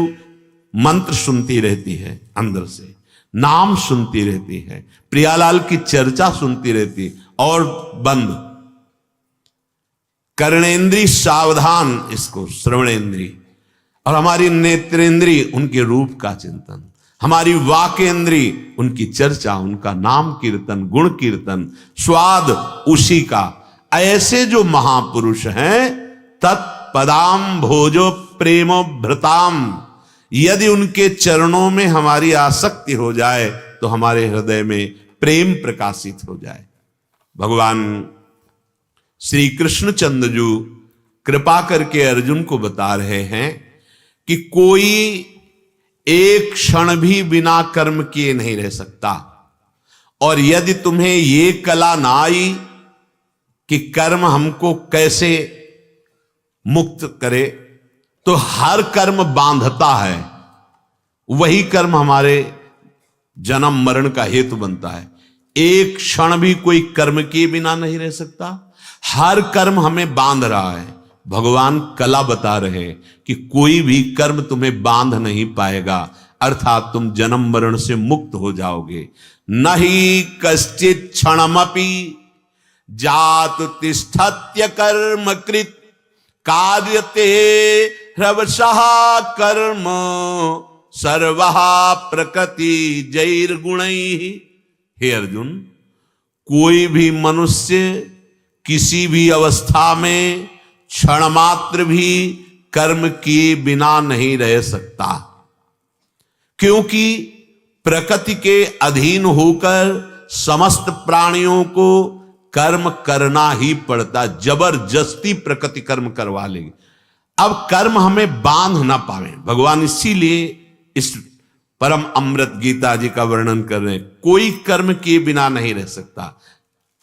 मंत्र सुनती रहती है, अंदर से नाम सुनती रहती है, प्रियालाल की चर्चा सुनती रहती, और बंद कर्णेंद्री सावधान, इसको श्रवणेंद्री, और हमारी नेत्रेंद्री उनके रूप का चिंतन, हमारी वाकेंद्री उनकी चर्चा, उनका नाम कीर्तन, गुण कीर्तन, स्वाद उसी का। ऐसे जो महापुरुष हैं, तत्पदाम भोजो प्रेमो भृताम, यदि उनके चरणों में हमारी आसक्ति हो जाए तो हमारे हृदय में प्रेम प्रकाशित हो जाए। भगवान श्री कृष्णचंद्र कृपा करके अर्जुन को बता रहे हैं कि कोई एक क्षण भी बिना कर्म किए नहीं रह सकता, और यदि तुम्हें ये कला ना आई कि कर्म हमको कैसे मुक्त करे, तो हर कर्म बांधता है, वही कर्म हमारे जन्म मरण का हेतु बनता है। एक क्षण भी कोई कर्म किए बिना नहीं रह सकता, हर कर्म हमें बांध रहा है। भगवान कला बता रहे हैं कि कोई भी कर्म तुम्हें बांध नहीं पाएगा, अर्थात तुम जन्म मरण से मुक्त हो जाओगे। नहीं कश्चित क्षणमपि जात तिष्ठत्य कर्म कृत, कार्यते ह्रवशः कर्म सर्वः प्रकृति जैर्गुणैः। हे अर्जुन, कोई भी मनुष्य किसी भी अवस्था में क्षण मात्र भी कर्म किए बिना नहीं रह सकता, क्योंकि प्रकृति के अधीन होकर समस्त प्राणियों को कर्म करना ही पड़ता, जबरदस्ती प्रकृति कर्म करवा लेगी। अब कर्म हमें बांध ना पावे, भगवान इसीलिए इस परम अमृत गीता जी का वर्णन कर रहे हैं, कोई कर्म किए बिना नहीं रह सकता।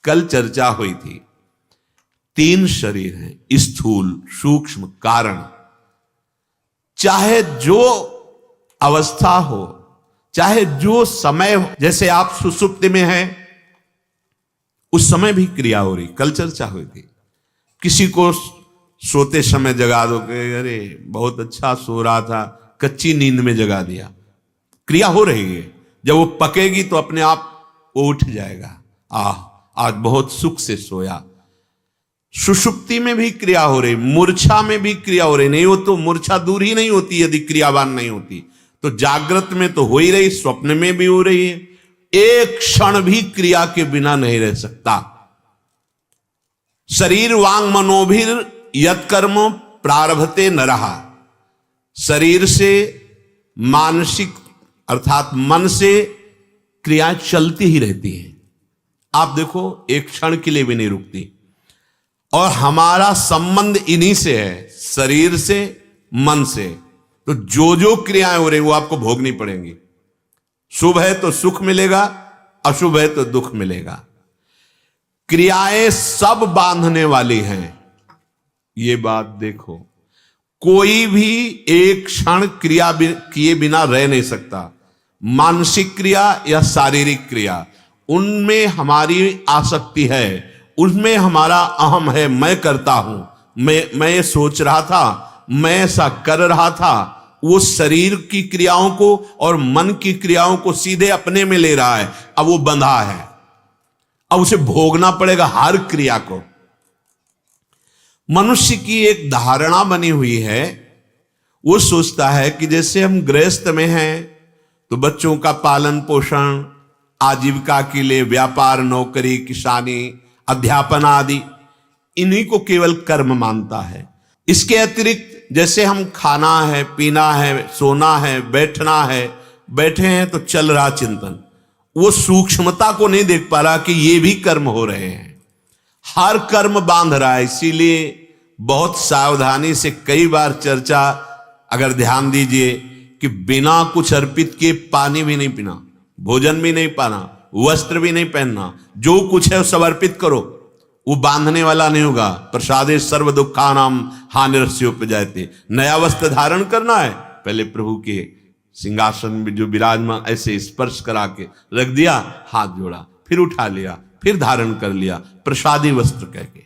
कल चर्चा हुई थी, 3 शरीर हैं, स्थूल, सूक्ष्म, कारण। चाहे जो अवस्था हो, चाहे जो समय हो, जैसे आप सुसुप्ति में हैं, उस समय भी क्रिया हो रही। कल चर्चा हुई थी, किसी को सोते समय जगा दो कि अरे बहुत अच्छा सो रहा था, कच्ची नींद में जगा दिया, क्रिया हो रही है। जब वो पकेगी तो अपने आप वो उठ जाएगा, आज बहुत सुख से सोया। सुषुप्ति में भी क्रिया हो रही, मूर्छा में भी क्रिया हो रही। नहीं हो तो मूर्छा दूर ही नहीं होती यदि क्रियावान नहीं होती। तो जागृत में तो हो ही रही, स्वप्न में भी हो रही है। एक क्षण भी क्रिया के बिना नहीं रह सकता। शरीर वांग मनोभिर यत् कर्म प्रारभते न रहा। शरीर से, मानसिक अर्थात मन से क्रियाएं चलती ही रहती हैं। आप देखो, एक क्षण के लिए भी नहीं रुकती। और हमारा संबंध इन्हीं से है, शरीर से, मन से। तो जो जो क्रियाएं हो रही वो आपको भोगनी पड़ेंगी। शुभ है तो सुख मिलेगा, अशुभ है तो दुख मिलेगा। क्रियाएं सब बांधने वाली हैं, ये बात देखो। कोई भी एक क्षण क्रिया किए बिना रह नहीं सकता। मानसिक क्रिया या शारीरिक क्रिया, उनमें हमारी आसक्ति है, उसमें हमारा अहम है, मैं करता हूं, मैं ये सोच रहा था, मैं ऐसा कर रहा था। वो शरीर की क्रियाओं को और मन की क्रियाओं को सीधे अपने में ले रहा है। अब वो बंधा है, अब उसे भोगना पड़ेगा हर क्रिया को। मनुष्य की एक धारणा बनी हुई है, वो सोचता है कि जैसे हम गृहस्थ में हैं तो बच्चों का पालन पोषण, आजीविका के लिए व्यापार, नौकरी, किसानी, अध्यापन आदि, इन्हीं को केवल कर्म मानता है। इसके अतिरिक्त जैसे हम खाना है, पीना है, सोना है, बैठना है, बैठे हैं तो चल रहा चिंतन, वो सूक्ष्मता को नहीं देख पा रहा कि ये भी कर्म हो रहे हैं। हर कर्म बांध रहा है। इसीलिए बहुत सावधानी से कई बार चर्चा, अगर ध्यान दीजिए, कि बिना कुछ अर्पित किए पानी भी नहीं पीना, भोजन भी नहीं पाना, वस्त्र भी नहीं पहनना, जो कुछ है वो सब अर्पित करो, वो बांधने वाला नहीं होगा। प्रसादे सर्व दुखानाम हानिरस्योपजायते। नया वस्त्र धारण करना है, पहले प्रभु के सिंहासन में जो विराजमान, ऐसे स्पर्श करा के रख दिया, हाथ जोड़ा, फिर उठा लिया, फिर धारण कर लिया, प्रसादी वस्त्र कह के।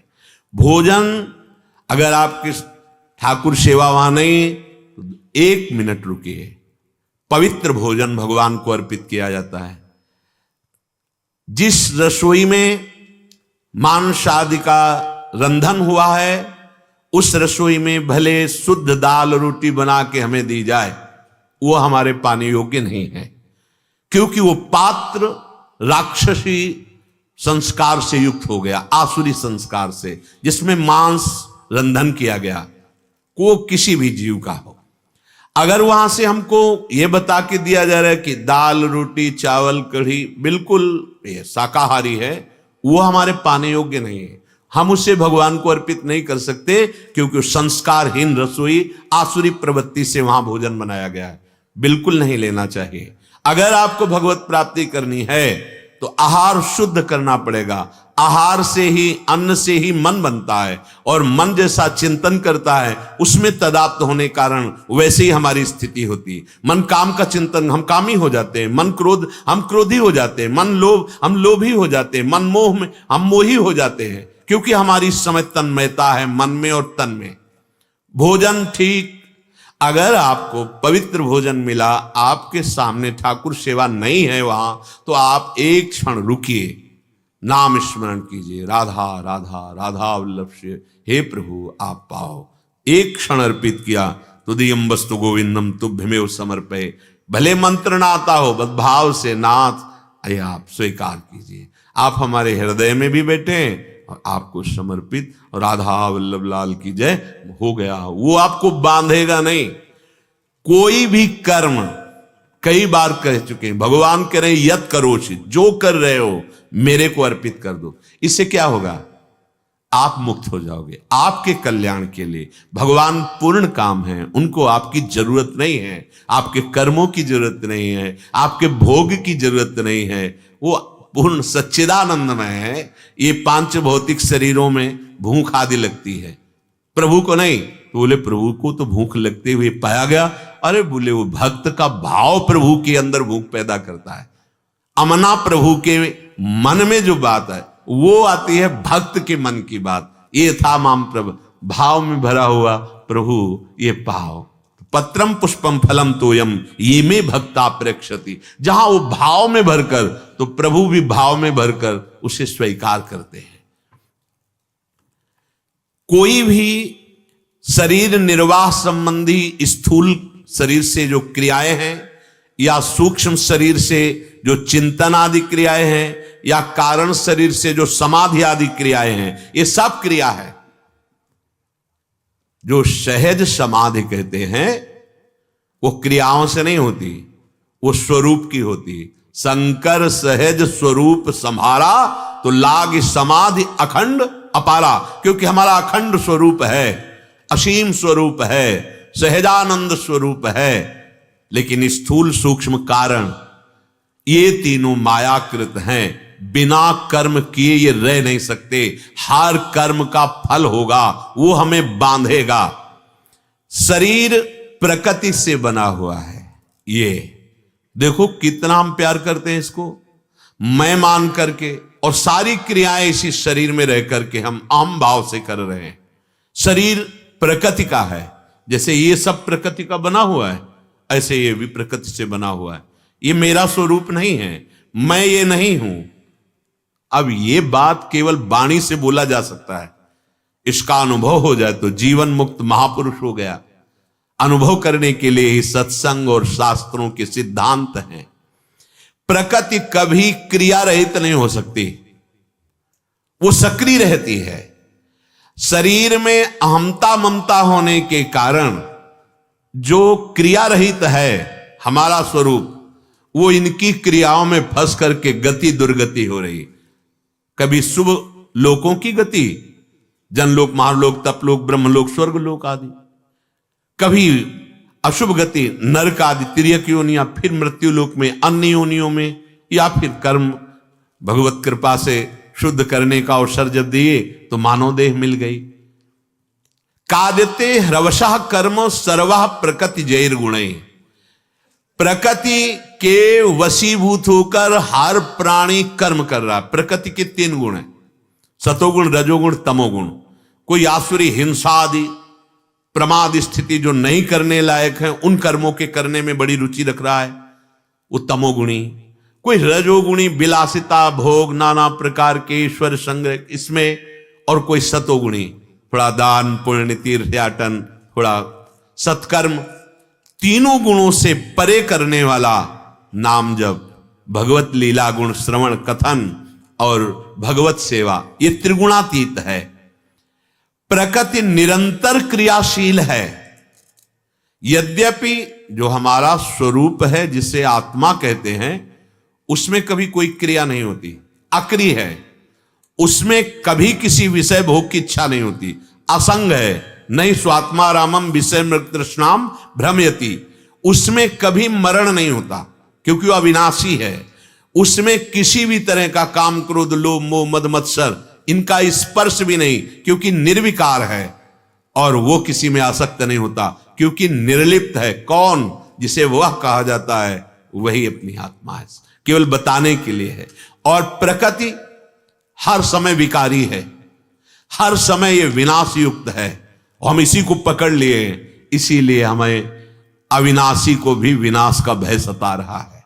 भोजन, अगर आपकी ठाकुर सेवा वहां नहीं, 1 मिनट रुकिए, पवित्र भोजन भगवान को अर्पित किया जाता है। जिस रसोई में मांस आदि का रंधन हुआ है, उस रसोई में भले शुद्ध दाल रोटी बना के हमें दी जाए, वो हमारे पाने योग्य नहीं है, क्योंकि वो पात्र राक्षसी संस्कार से युक्त हो गया, आसुरी संस्कार से, जिसमें मांस रंधन किया गया, वो किसी भी जीव का हो। अगर वहां से हमको ये बता के दिया जा रहा है कि दाल रोटी चावल कढ़ी बिल्कुल ये शाकाहारी है, वो हमारे पाने योग्य नहीं है, हम उसे भगवान को अर्पित नहीं कर सकते, क्योंकि संस्कारहीन रसोई, आसुरी प्रवृत्ति से वहां भोजन बनाया गया है। बिल्कुल नहीं लेना चाहिए। अगर आपको भगवत प्राप्ति करनी है तो आहार शुद्ध करना पड़ेगा। आहार से ही, अन्न से ही मन बनता है, और मन जैसा चिंतन करता है उसमें तदाप्त होने कारण वैसे ही हमारी स्थिति होती है। मन काम का चिंतन, हम कामी हो जाते हैं। मन क्रोध, हम क्रोधी हो जाते हैं। मन लोभ, हम लोभी हो जाते हैं। मन मोह में, हम मोही हो जाते हैं, क्योंकि हमारी समय तन्मयता है मन में और तन में। भोजन ठीक, अगर आपको पवित्र भोजन मिला, आपके सामने ठाकुर सेवा नहीं है वहां, तो आप एक क्षण रुकिए, नाम स्मरण कीजिए, राधा राधा राधा वल्लभ से, हे प्रभु आप पाओ। एक क्षण अर्पित किया, तुदीयम वस्तु गोविंदम तुभ्यमेव समर्पये। भले मंत्र ना आता हो, बस भाव से, नाथ आइए आप स्वीकार कीजिए। आप हमारे हृदय में भी बैठे और आपको समर्पित, और राधा वल्लभ लाल की जय हो गया। वो आपको बांधेगा नहीं। कोई भी कर्म, कई बार कह चुके हैं, भगवान कह रहे हैं यत करोषि, जो कर रहे हो मेरे को अर्पित कर दो। इससे क्या होगा? आप मुक्त हो जाओगे, आपके कल्याण के लिए। भगवान पूर्ण काम है, उनको आपकी जरूरत नहीं है, आपके कर्मों की जरूरत नहीं है, आपके भोग की जरूरत नहीं है। वो पूर्ण सच्चिदानंदमय है। ये पांच भौतिक शरीरों में भूख आदि लगती है, प्रभु को नहीं। तो बोले प्रभु को तो भूख लगते हुए पाया गया। अरे बोले वो भक्त का भाव प्रभु के अंदर भूख पैदा करता है। अमना प्रभु के मन में जो बात है वो आती है भक्त के मन की बात। ये था माम प्रभु, भाव में भरा हुआ प्रभु ये पाओ। पत्रम पुष्पम फलम तोयम ये में भक्ता प्रेक्षति। जहां वो भाव में भरकर, तो प्रभु भी भाव में भरकर उसे स्वीकार करते हैं। कोई भी शरीर निर्वाह संबंधी स्थूल शरीर से जो क्रियाएं हैं, या सूक्ष्म शरीर से जो चिंतन आदि क्रियाएं हैं, या कारण शरीर से जो समाधि आदि क्रियाएं हैं, ये सब क्रिया है। जो सहज समाधि कहते हैं वो क्रियाओं से नहीं होती, वो स्वरूप की होती। शंकर सहज स्वरूप संभारा, तो लाग समाधि अखंड अपारा। क्योंकि हमारा अखंड स्वरूप है, असीम स्वरूप है, सहजानंद स्वरूप है। लेकिन स्थूल सूक्ष्म कारण ये तीनों मायाकृत हैं। बिना कर्म किए ये रह नहीं सकते। हर कर्म का फल होगा, वो हमें बांधेगा। शरीर प्रकृति से बना हुआ है। ये देखो कितना हम प्यार करते हैं इसको, मैं मान करके, और सारी क्रियाएं इसी शरीर में रह करके हम आम भाव से कर रहे हैं। शरीर प्रकृति का है। जैसे ये सब प्रकृति का बना हुआ है, ऐसे ये भी प्रकृति से बना हुआ है। ये मेरा स्वरूप नहीं है, मैं ये नहीं हूं। अब ये बात केवल वाणी से बोला जा सकता है, इसका अनुभव हो जाए तो जीवन मुक्त महापुरुष हो गया। अनुभव करने के लिए ही सत्संग और शास्त्रों के सिद्धांत हैं। प्रकृति कभी क्रिया रहित नहीं हो सकती, वो सक्रिय रहती है। शरीर में अहमता ममता होने के कारण जो क्रिया रहित है हमारा स्वरूप, वो इनकी क्रियाओं में फंस करके गति दुर्गति हो रही। कभी शुभ लोकों की गति, जनलोक, महालोक, तपलोक, ब्रह्मलोक, स्वर्गलोक आदि, कभी अशुभ गति, नरक आदि तिर्यक योनियां, फिर मृत्यु लोक में अन्य योनियों में, या फिर कर्म भगवत कृपा से शुद्ध करने का अवसर जब दिए तो मानव देह मिल गई। कादते ह्रवशः कर्म सर्वः प्रकृति जैर गुणे। प्रकृति के वशीभूत होकर हर प्राणी कर्म कर रहा है। प्रकृति के तीन गुण हैं, सतोगुण, रजोगुण, तमोगुण। कोई आसुरी, हिंसा आदि प्रमाद स्थिति जो नहीं करने लायक है, उन कर्मों के करने में बड़ी रुचि रख रहा है, वो तमोगुणी। कोई रजोगुणी, विलासिता, भोग, नाना प्रकार के ईश्वर संग्रह इसमें, और कोई सतोगुणी, थोड़ा दान पुण्य, तीर्थयाटन, थोड़ा सत्कर्म। तीनों गुणों से परे करने वाला नाम जप, भगवत लीला गुण श्रवण कथन और भगवत सेवा, ये त्रिगुणातीत है। प्रकृति निरंतर क्रियाशील है। यद्यपि जो हमारा स्वरूप है, जिसे आत्मा कहते हैं, उसमें कभी कोई क्रिया नहीं होती, अक्रिय है। उसमें कभी किसी विषय भोग की इच्छा नहीं होती, असंग है। नहीं स्वात्मा रामम विषय मृग तृष्णाम भ्रमयति। उसमें कभी मरण नहीं होता, क्योंकि वो अविनाशी है। उसमें किसी भी तरह का काम, क्रोध, लोभ, मोह, मद, मत्सर, इनका स्पर्श भी नहीं, क्योंकि निर्विकार है। और वो किसी में आसक्त नहीं होता, क्योंकि निर्लिप्त है। कौन? जिसे वह कहा जाता है वही अपनी आत्मा है, केवल बताने के लिए है। और प्रकृति हर समय विकारी है, हर समय ये विनाश युक्त है। हम इसी को पकड़ लिए, इसीलिए हमें अविनाशी को भी विनाश का भय सता रहा है।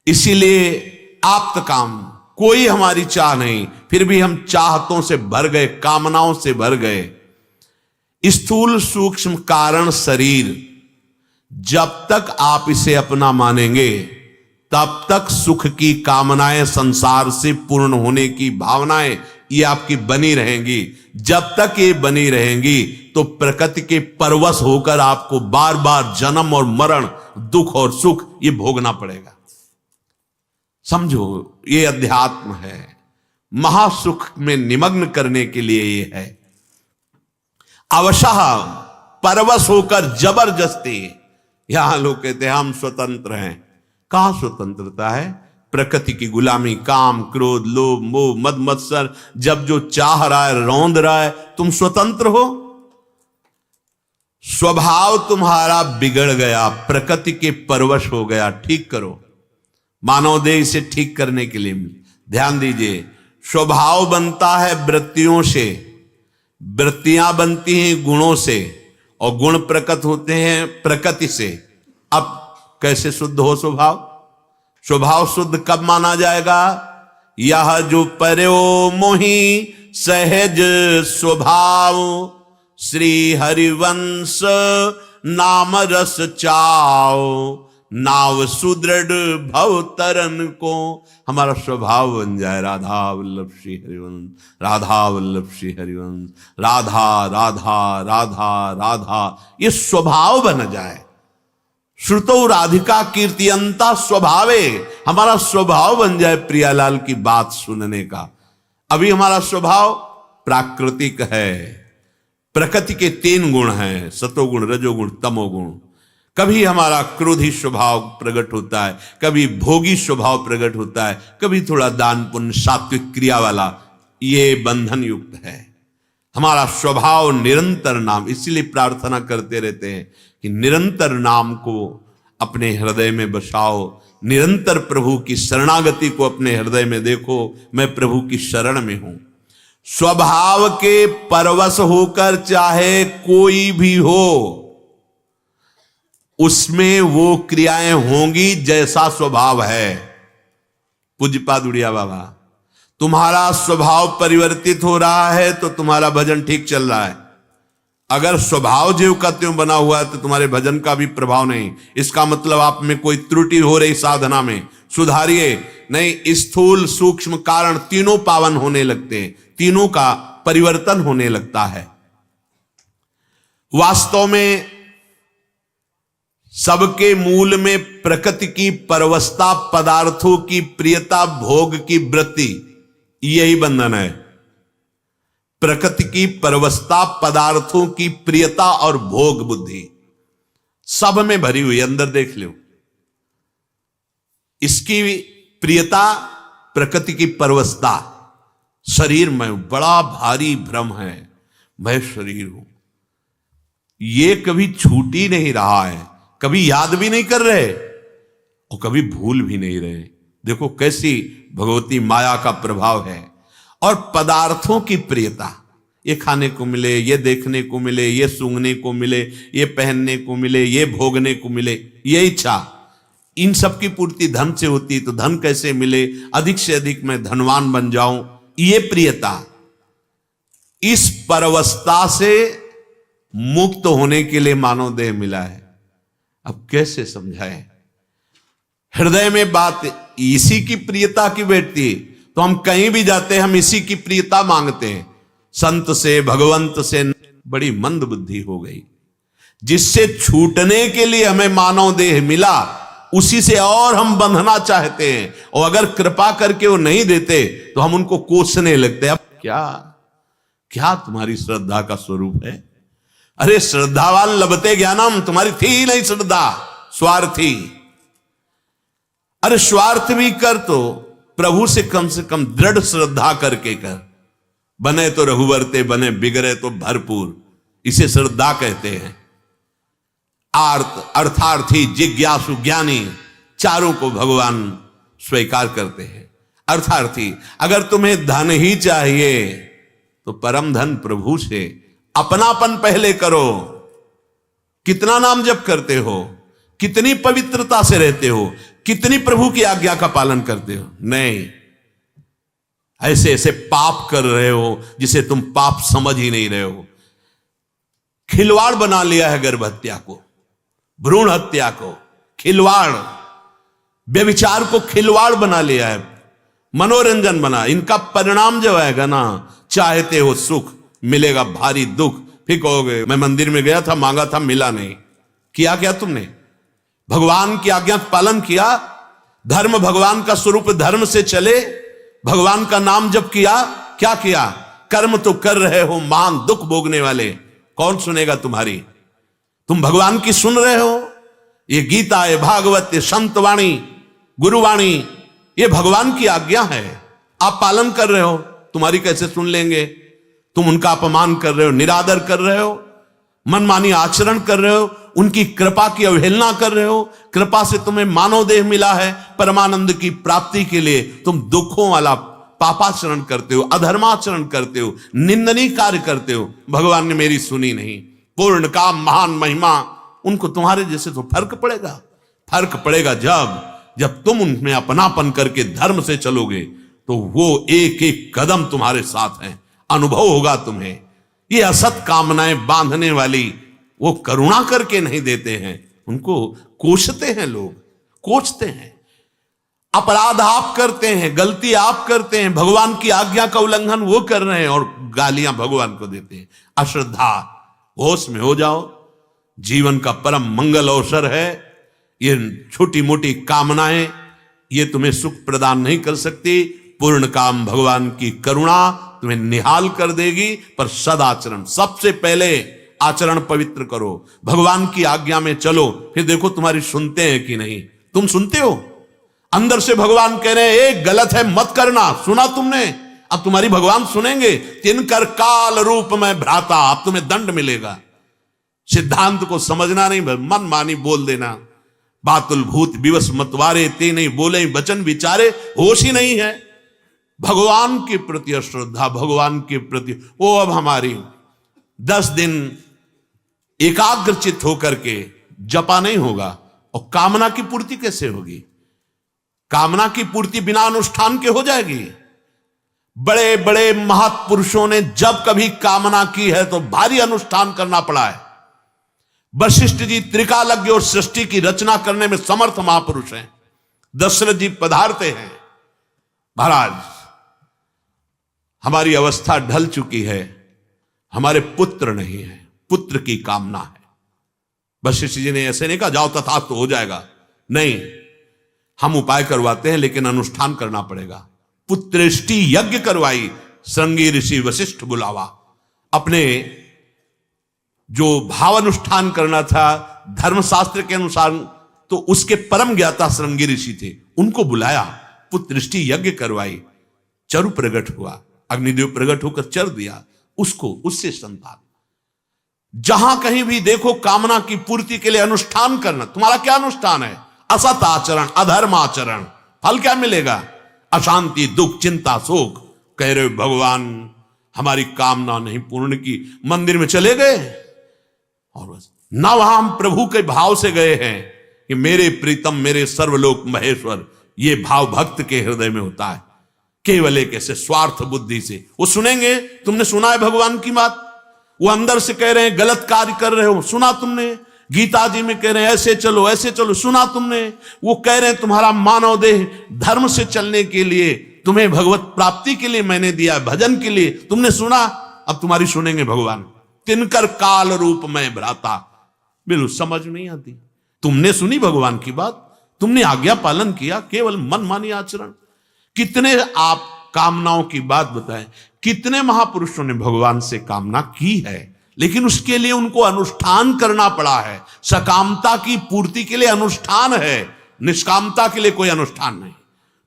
इसीलिए आप्त काम कोई हमारी चाह नहीं, फिर भी हम चाहतों से भर गए, कामनाओं से भर गए। स्थूल सूक्ष्म कारण शरीर, जब तक आप इसे अपना मानेंगे तब तक सुख की कामनाएं, संसार से पूर्ण होने की भावनाएं ये आपकी बनी रहेंगी। जब तक ये बनी रहेंगी तो प्रकृति के परवश होकर आपको बार बार जन्म और मरण, दुख और सुख ये भोगना पड़ेगा। समझो, ये अध्यात्म है, महासुख में निमग्न करने के लिए ये है। अवशः परवश होकर जबरदस्ती, यहां लोग कहते हैं हम स्वतंत्र हैं। कहां स्वतंत्रता है? प्रकृति की गुलामी, काम, क्रोध, लोभ, मोह, मद मत्सर, जब जो चाह रहा है, रौंद रहा है, तुम स्वतंत्र हो? स्वभाव तुम्हारा बिगड़ गया, प्रकृति के परवश हो गया, ठीक करो। मानव देह इसे ठीक करने के लिए ध्यान दीजिए। स्वभाव बनता है वृत्तियों से, वृत्तियां बनती हैं गुणों से, और गुण प्रकट होते हैं प्रकृति से। अब कैसे शुद्ध हो स्वभाव? स्वभाव शुद्ध कब माना जाएगा? यह जो पर्यो मोहि सहज स्वभाव, श्री हरिवंश नाम रस चाओ, नाव सुदृढ़ भव तरन को। हमारा स्वभाव बन जाए राधा वल्लभ श्री हरिवंश, राधा वल्लभ श्री हरिवंश, राधा राधा राधा राधा, ये स्वभाव बन जाए। श्रुतौ राधिका कीर्तियंता स्वभावे, हमारा स्वभाव बन जाए प्रियालाल की बात सुनने का। अभी हमारा स्वभाव प्राकृतिक है। प्रकृति के 3 गुण हैं, सतोगुण, रजोगुण, तमोगुण। कभी हमारा क्रोधी स्वभाव प्रकट होता है, कभी भोगी स्वभाव प्रकट होता है, कभी थोड़ा दान पुण्य सात्विक क्रिया वाला, ये बंधन युक्त है। हमारा स्वभाव निरंतर नाम, इसीलिए प्रार्थना करते रहते हैं कि निरंतर नाम को अपने हृदय में बसाओ, निरंतर प्रभु की शरणागति को अपने हृदय में देखो, मैं प्रभु की शरण में हूं। स्वभाव के परवश होकर चाहे कोई भी हो, उसमें वो क्रियाएं होंगी जैसा स्वभाव है। पूज्यपाद उड़िया बाबा, तुम्हारा स्वभाव परिवर्तित हो रहा है तो तुम्हारा भजन ठीक चल रहा है। अगर स्वभाव ज्यों का त्यों बना हुआ है तो तुम्हारे भजन का भी प्रभाव नहीं। इसका मतलब आप में कोई त्रुटि हो रही साधना में, सुधारिए। नहीं, स्थूल सूक्ष्म कारण तीनों पावन होने लगते हैं, तीनों का परिवर्तन होने लगता है। वास्तव में सबके मूल में प्रकृति की परवशता, पदार्थों की प्रियता, भोग की वृत्ति, यही बंधन है। प्रकृति की परवशता, पदार्थों की प्रियता और भोग बुद्धि सब में भरी हुई, अंदर देख लो। इसकी प्रियता, प्रकृति की परवशता, शरीर में बड़ा भारी भ्रम है, मैं शरीर हूं, ये कभी छूट ही नहीं रहा है। कभी याद भी नहीं कर रहे और कभी भूल भी नहीं रहे। देखो कैसी भगवती माया का प्रभाव है। और पदार्थों की प्रियता, ये खाने को मिले, ये देखने को मिले, ये सूंघने को मिले, ये पहनने को मिले, ये भोगने को मिले, ये इच्छा, इन सब की पूर्ति धन से होती, तो धन कैसे मिले, अधिक से अधिक मैं धनवान बन जाऊं, ये प्रियता। इस परवशता से मुक्त होने के लिए मानव देह मिला है। अब कैसे समझाएं? हृदय में बात इसी की प्रियता की बैठती है, तो हम कहीं भी जाते हैं हम इसी की प्रियता मांगते हैं। संत से, भगवंत से बड़ी मंद बुद्धि हो गई। जिससे छूटने के लिए हमें मानव देह मिला, उसी से और हम बंधना चाहते हैं, और अगर कृपा करके वो नहीं देते तो हम उनको कोसने लगते हैं। अब क्या तुम्हारी श्रद्धा का स्वरूप है? अरे श्रद्धावान लभते ज्ञानम, तुम्हारी थी ही नहीं श्रद्धा, स्वार्थी। अरे स्वार्थ भी कर तो प्रभु से कम दृढ़ श्रद्धा करके कर। बने तो रघुवरते, बने बिगड़े तो भरपूर, इसे श्रद्धा कहते हैं। आर्त, अर्थार्थी, जिज्ञासु, ज्ञानी, चारों को भगवान स्वीकार करते हैं। अर्थार्थी, अगर तुम्हें धन ही चाहिए तो परम धन प्रभु से अपनापन पहले करो। कितना नाम जप करते हो, कितनी पवित्रता से रहते हो, कितनी प्रभु की आज्ञा का पालन करते हो? नहीं, ऐसे ऐसे पाप कर रहे हो जिसे तुम पाप समझ ही नहीं रहे हो। खिलवाड़ बना लिया है गर्भ हत्या को, भ्रूण हत्या को खिलवाड़, व्यभिचार को खिलवाड़ बना लिया है। मनोरंजन बना। इनका परिणाम जो आएगा ना, चाहते हो सुख मिलेगा भारी दुख। फिर कहोगे मैं मंदिर में गया था, मांगा था, मिला नहीं। किया क्या तुमने? भगवान की आज्ञा का पालन किया? धर्म भगवान का स्वरूप, धर्म से चले, भगवान का नाम जप किया? क्या किया? कर्म तो कर रहे हो, मान दुख भोगने वाले, कौन सुनेगा तुम्हारी? तुम भगवान की सुन रहे हो? ये गीता, ये भागवत, ये संत वाणी, गुरुवाणी, ये भगवान की आज्ञा है, आप पालन कर रहे हो, तुम्हारी कैसे सुन लेंगे? तुम उनका अपमान कर रहे हो, निरादर कर रहे हो, मनमानी आचरण कर रहे हो, उनकी कृपा की अवहेलना कर रहे हो। कृपा से तुम्हें मानव देह मिला है, परमानंद की प्राप्ति के लिए तुम दुखों वाला पापाचरण करते हो, अधर्माचरण करते हो, निंदनीय कार्य करते हो। भगवान ने मेरी सुनी नहीं। पूर्ण काम, महान महिमा, उनको तुम्हारे जैसे तो फर्क पड़ेगा। फर्क पड़ेगा जब तुम उनमें अपनापन करके धर्म से चलोगे, तो वो एक एक कदम तुम्हारे साथ हैं, अनुभव होगा तुम्हें। ये असत कामनाएं बांधने वाली वो करुणा करके नहीं देते हैं, उनको कोसते हैं लोग, कोसते हैं। अपराध आप करते हैं, गलती आप करते हैं, भगवान की आज्ञा का उल्लंघन वो कर रहे हैं और गालियां भगवान को देते हैं। अश्रद्धा, होश में हो जाओ, जीवन का परम मंगल अवसर है। ये छोटी मोटी कामनाएं ये तुम्हें सुख प्रदान नहीं कर सकती। पूर्ण काम, भगवान की करुणा तुम्हें निहाल कर देगी। पर सदाचरण, सबसे पहले आचरण पवित्र करो, भगवान की आज्ञा में चलो, फिर देखो तुम्हारी सुनते हैं कि नहीं। तुम सुनते हो? अंदर से भगवान कह रहे हैं एक गलत है मत करना, सुना तुमने? अब तुम्हारी भगवान सुनेंगे? तिनकर काल रूप में भ्राता, अब तुम्हें दंड मिलेगा। सिद्धांत को समझना नहीं, मन मानी बोल देना। बातुल भूत विवश मतवारे, ते नहीं बोले वचन विचारे, होश ही नहीं है। भगवान के प्रति अश्रद्धा, भगवान के प्रति वो अब हमारी 10 दिन एकाग्रचित होकर के जपा नहीं होगा। और कामना की पूर्ति कैसे होगी? कामना की पूर्ति बिना अनुष्ठान के हो जाएगी। बड़े बड़े महापुरुषों ने जब कभी कामना की है तो भारी अनुष्ठान करना पड़ा है। वशिष्ठ जी त्रिकालज्ञ और सृष्टि की रचना करने में समर्थ महापुरुष हैं। दशरथ जी पधारते हैं, महाराज हमारी अवस्था ढल चुकी है, हमारे पुत्र नहीं है, पुत्र की कामना है। वशिष्ठ जी ने ऐसे नहीं कहा जाओ तथास्तु हो जाएगा, नहीं, हम उपाय करवाते हैं लेकिन अनुष्ठान करना पड़ेगा। पुत्रेष्टि यज्ञ करवाई, श्रृंगी ऋषि वशिष्ठ बुलावा। अपने जो भावानुष्ठान करना था धर्मशास्त्र के अनुसार, तो उसके परम ज्ञाता श्रृंगी ऋषि थे, उनको बुलाया, पुत्रेष्टि यज्ञ करवाई। चरु प्रकट हुआ, अग्निदेव प्रकट होकर चर दिया उसको, उससे संतान। जहां कहीं भी देखो कामना की पूर्ति के लिए अनुष्ठान करना। तुम्हारा क्या अनुष्ठान है? असत आचरण, अधर्म आचरण, फल क्या मिलेगा? अशांति, दुख, चिंता, शोक। कह रहे भगवान हमारी कामना नहीं पूर्ण की, मंदिर में चले गए और बस ना वहां हम प्रभु के भाव से गए हैं कि मेरे प्रीतम, मेरे सर्वलोक महेश्वर। ये भाव भक्त के हृदय में होता है, केवल एक ऐसे स्वार्थ बुद्धि से। वो सुनेंगे? तुमने सुना है भगवान की बात? वो अंदर से कह रहे हैं गलत कार्य कर रहे हो, सुना तुमने? गीता जी में कह रहे हैं ऐसे चलो ऐसे चलो, सुना तुमने? वो कह रहे हैं तुम्हारा मानव देह धर्म से चलने के लिए, तुम्हें भगवत प्राप्ति के लिए मैंने दिया, भजन के लिए, तुमने सुना? अब तुम्हारी सुनेंगे भगवान। तिनकर काल रूप में भ्राता, बिल्कुल समझ नहीं आती। तुमने सुनी भगवान की बात, तुमने आज्ञा पालन किया, केवल मनमानी आचरण। कितने आप कामनाओं की बात बताएं, कितने महापुरुषों ने भगवान से कामना की है, लेकिन उसके लिए उनको अनुष्ठान करना पड़ा है। सकामता की पूर्ति के लिए अनुष्ठान है, निष्कामता के लिए कोई अनुष्ठान नहीं।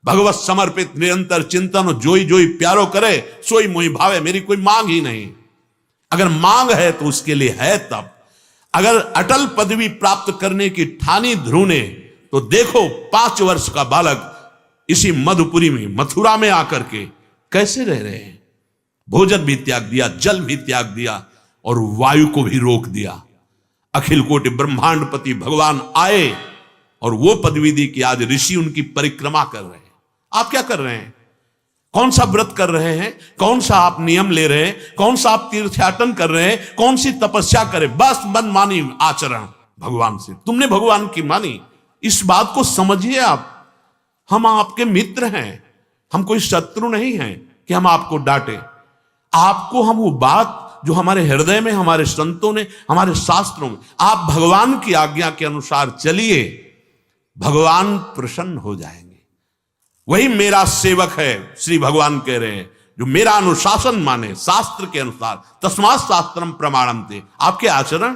भगवत समर्पित निरंतर चिंतन, जोई जोई प्यारो करे सोई मोई भावे, मेरी कोई मांग ही नहीं। अगर मांग है तो उसके लिए है तब। अगर अटल पदवी प्राप्त करने की ठानी ध्रुव ने, तो देखो 5 वर्ष का बालक इसी मधुपुरी में, मथुरा में आकर के कैसे रह रहे हैं। भोजन भी त्याग दिया, जल भी त्याग दिया और वायु को भी रोक दिया। अखिल कोटि ब्रह्मांडपति भगवान आए और वो पदवी दी कि आज ऋषि उनकी परिक्रमा कर रहे हैं। आप क्या कर रहे हैं? कौन सा व्रत कर रहे हैं? कौन सा आप नियम ले रहे हैं? कौन सा आप तीर्थयाटन कर रहे हैं? कौन सी तपस्या करें? बस मनमानी आचरण भगवान से। तुमने भगवान की मानी, इस बात को समझिए आप। हम आपके मित्र हैं, हम कोई शत्रु नहीं हैं कि हम आपको डांटे। आपको हम वो बात जो हमारे हृदय में, हमारे संतों ने, हमारे शास्त्रों में, आप भगवान की आज्ञा के अनुसार चलिए, भगवान प्रसन्न हो जाएंगे। वही मेरा सेवक है, श्री भगवान कह रहे हैं, जो मेरा अनुशासन माने शास्त्र के अनुसार। तस्मात् शास्त्रम प्रमाणन्ते। आपके आचरण,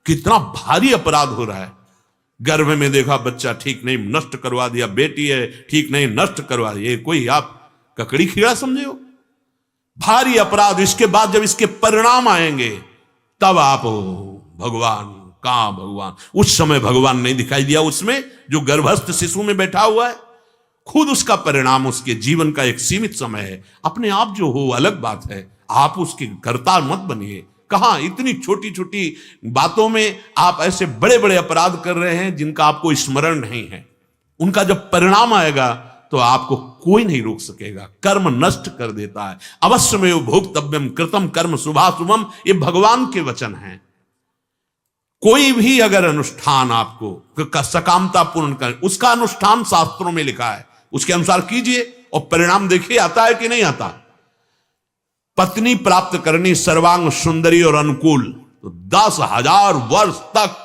कितना भारी अपराध हो रहा है। गर्भ में देखा बच्चा ठीक नहीं, नष्ट करवा दिया, बेटी है ठीक नहीं, नष्ट करवा दिया। ये कोई आप ककड़ी खीड़ा समझे हो? भारी अपराध। इसके बाद जब इसके परिणाम आएंगे तब आप हो भगवान, कहां भगवान? उस समय भगवान नहीं दिखाई दिया उसमें, जो गर्भस्थ शिशु में बैठा हुआ है। खुद उसका परिणाम उसके जीवन का एक सीमित समय है। अपने आप जो हो अलग बात है, आप उसके कर्ता मत बनिए। कहां इतनी छोटी छोटी बातों में आप ऐसे बड़े बड़े अपराध कर रहे हैं जिनका आपको स्मरण नहीं है। उनका जब परिणाम आएगा तो आपको कोई नहीं रोक सकेगा। कर्म नष्ट कर देता है। अवश्यमेव भोक्तव्यम कृतम कर्म शुभाशुभम, ये भगवान के वचन हैं। कोई भी अगर अनुष्ठान आपको सकामता पूर्ण करें, उसका अनुष्ठान शास्त्रों में लिखा है, उसके अनुसार कीजिए और परिणाम देखिए आता है कि नहीं आता। पत्नी प्राप्त करनी सर्वांग सुंदरी और अनुकूल, तो 10,000 वर्ष तक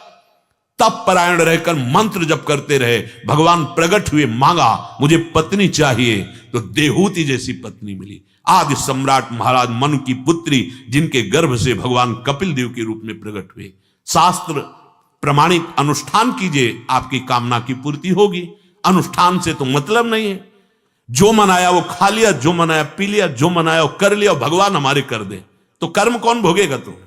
तप परायण रहकर मंत्र जप करते रहे। भगवान प्रकट हुए, मांगा मुझे पत्नी चाहिए, तो देहूति जैसी पत्नी मिली। आदि सम्राट महाराज मनु की पुत्री, जिनके गर्भ से भगवान कपिल देव के रूप में प्रकट हुए। शास्त्र प्रमाणित अनुष्ठान कीजिए, आपकी कामना की पूर्ति होगी। अनुष्ठान से तो मतलब नहीं है। जो मनाया वो खा लिया, जो मनाया पी लिया, जो मनाया वो कर लिया, भगवान हमारे कर दे तो कर्म कौन भोगेगा? तो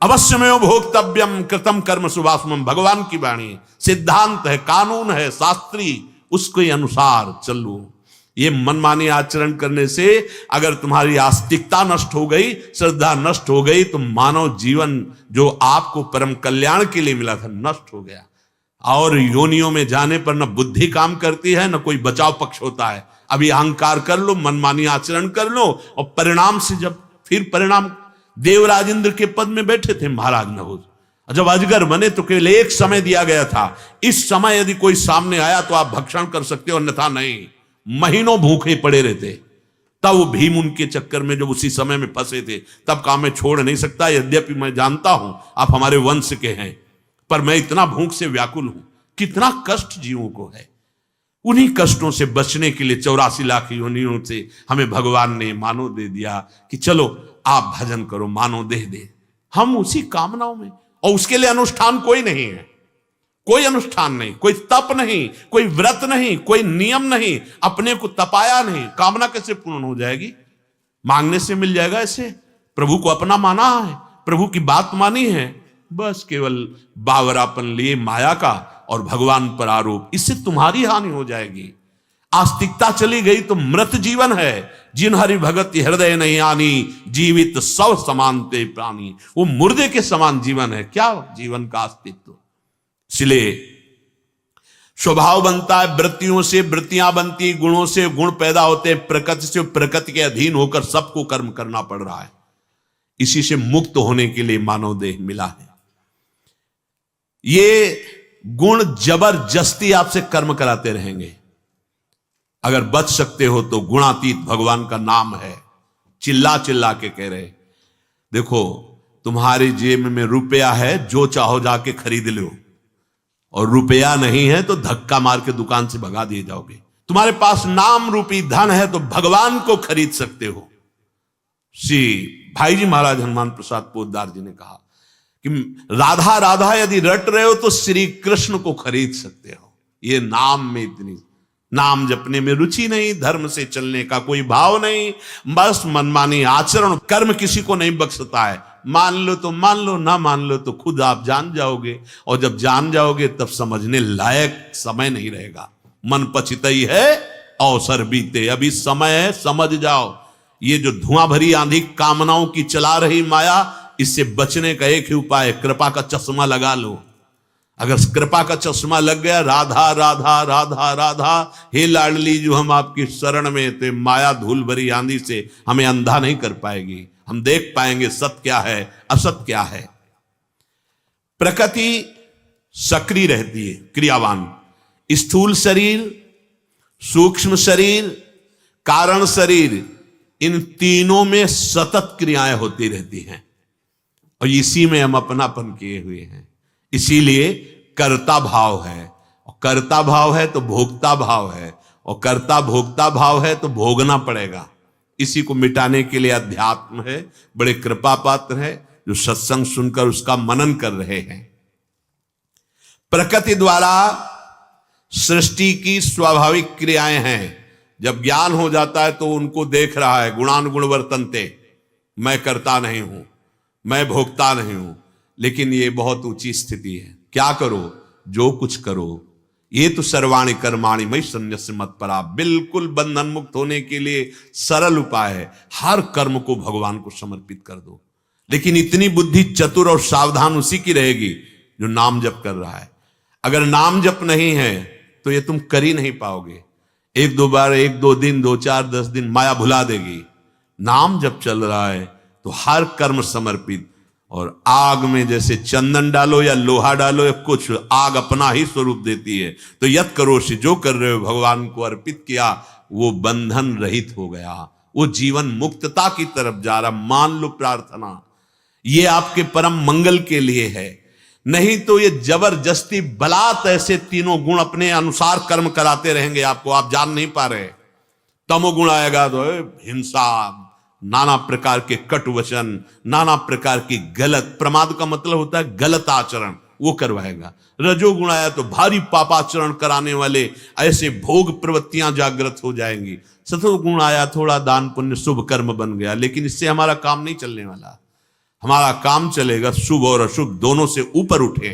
अवश्यमेव भोक्तव्यम कृतम कर्म शुभाशुभम, भगवान की वाणी, सिद्धांत है, कानून है, शास्त्री, उसके अनुसार चलो। ये मनमानी आचरण करने से अगर तुम्हारी आस्तिकता नष्ट हो गई, श्रद्धा नष्ट हो गई, तो मानव जीवन जो आपको परम कल्याण के लिए मिला था नष्ट हो गया। और योनियों में जाने पर न बुद्धि काम करती है, न कोई बचाव पक्ष होता है। अभी अहंकार कर लो, मनमानी आचरण कर लो, और परिणाम से जब फिर परिणाम, देवराज इंद्र के पद में बैठे थे महाराज नहुष, जब अजगर बने तो केवल एक समय दिया गया था। इस समय यदि कोई सामने आया तो आप भक्षण कर सकते हो, अन्यथा नहीं। महीनों भूखे पड़े रहते। तब वो भीम उनके चक्कर में जब उसी समय में फंसे थे, तब कहा मैं छोड़ नहीं सकता, यद्यपि मैं जानता हूं आप हमारे वंश के हैं, पर मैं इतना भूख से व्याकुल हूं। कितना कष्ट जीवों को है। उन्हीं कष्टों से बचने के लिए 84 लाख योनियों से हमें भगवान ने मानव दे दिया कि चलो आप भजन करो, मानव देह दे। हम उसी कामनाओं में, और उसके लिए अनुष्ठान कोई नहीं है, कोई अनुष्ठान नहीं, कोई तप नहीं, कोई व्रत नहीं, कोई नियम नहीं, अपने को तपाया नहीं। कामना कैसे पूर्ण हो जाएगी? मांगने से मिल जाएगा ऐसे? प्रभु को अपना माना है, प्रभु की बात मानी है, बस केवल बावरापन लिए माया का और भगवान पर आरोप, इससे तुम्हारी हानि हो जाएगी। आस्तिकता चली गई तो मृत जीवन है। जिन हरि भगत हृदय नहीं आनी, जीवित सब समानते प्राणी। वो मुर्दे के समान जीवन है। क्या जीवन का अस्तित्व? इसलिए स्वभाव बनता है, वृत्तियों से वृत्तियां बनती, गुणों से गुण पैदा होते, प्रकृति से प्रकृति के अधीन होकर सबको कर्म करना पड़ रहा है। इसी से मुक्त होने के लिए मानव देह मिला है। ये गुण जबरदस्ती आपसे कर्म कराते रहेंगे। अगर बच सकते हो तो गुणातीत भगवान का नाम है। चिल्ला चिल्ला के कह रहे, देखो तुम्हारी जेब में रुपया है, जो चाहो जाके खरीद लो, और रुपया नहीं है तो धक्का मार के दुकान से भगा दिए जाओगे। तुम्हारे पास नाम रूपी धन है तो भगवान को खरीद सकते हो। श्री भाई जी महाराज हनुमान प्रसाद पोद्दार जी ने कहा कि राधा राधा यदि रट रहे हो तो श्री कृष्ण को खरीद सकते हो। ये नाम में इतनी, नाम जपने में रुचि नहीं, धर्म से चलने का कोई भाव नहीं, बस मनमानी आचरण। कर्म किसी को नहीं बख्शता है। मान लो तो मान लो, ना मान लो तो खुद आप जान जाओगे, और जब जान जाओगे तब समझने लायक समय नहीं रहेगा। मन पछितई है अवसर बीते, अभी समय है, समझ जाओ। ये जो धुआं भरी आंधी कामनाओं की चला रही माया, इससे बचने का एक ही उपाय है, कृपा का चश्मा लगा लो। अगर कृपा का चश्मा लग गया, राधा राधा राधा राधा, हे लाडली जो हम आपकी शरण में थे, माया धूल भरी आंधी से हमें अंधा नहीं कर पाएगी। हम देख पाएंगे सत्य क्या है, असत्य क्या है। प्रकृति सक्रिय रहती है, क्रियावान। स्थूल शरीर, सूक्ष्म शरीर, कारण शरीर, इन तीनों में सतत क्रियाएं होती रहती हैं और इसी में हम अपनापन किए हुए हैं। इसीलिए कर्ता भाव है, और कर्ता भाव है तो भोक्ता भाव है, और कर्ता भोक्ता भाव है तो भोगना पड़ेगा। इसी को मिटाने के लिए अध्यात्म है, बड़े कृपा पात्र है जो सत्संग सुनकर उसका मनन कर रहे हैं। प्रकृति द्वारा सृष्टि की स्वाभाविक क्रियाएं हैं। जब ज्ञान हो जाता है तो उनको देख रहा है, गुणानुगुण वर्तन्ते, मैं करता नहीं हूं, मैं भोगता नहीं हूं। लेकिन ये बहुत ऊंची स्थिति है। क्या करो? जो कुछ करो, ये तो सर्वाणि कर्माणि मयि सन्न्यस्य मत्परा, बिल्कुल बंधन मुक्त होने के लिए सरल उपाय है। हर कर्म को भगवान को समर्पित कर दो। लेकिन इतनी बुद्धि चतुर और सावधान उसी की रहेगी जो नाम जप कर रहा है। अगर नाम जप नहीं है तो ये तुम कर ही नहीं पाओगे। एक दो बार, एक दो दिन, 2 4 10 दिन माया भुला देगी। नाम जप चल रहा है तो हर कर्म समर्पित, और आग में जैसे चंदन डालो या लोहा डालो या कुछ, आग अपना ही स्वरूप देती है। तो यत् करोषि, जो कर रहे हो भगवान को अर्पित किया, वो बंधन रहित हो गया, वो जीवन मुक्तता की तरफ जा रहा। मान लो प्रार्थना, ये आपके परम मंगल के लिए है। नहीं तो ये जबरदस्ती बलात् ऐसे तीनों गुण अपने अनुसार कर्म कराते रहेंगे आपको, आप जान नहीं पा रहे। तमोगुण आएगा तो हिंसा, नाना प्रकार के कट वचन, नाना प्रकार की गलत, प्रमाद का मतलब होता है गलत आचरण, वो करवाएगा। रजोगुण आया तो भारी पापाचरण कराने वाले ऐसे भोग प्रवृत्तियां जागृत हो जाएंगी। सतोगुण आया, थोड़ा दान पुण्य शुभ कर्म बन गया। लेकिन इससे हमारा काम नहीं चलने वाला। हमारा काम चलेगा शुभ और अशुभ दोनों से ऊपर उठे,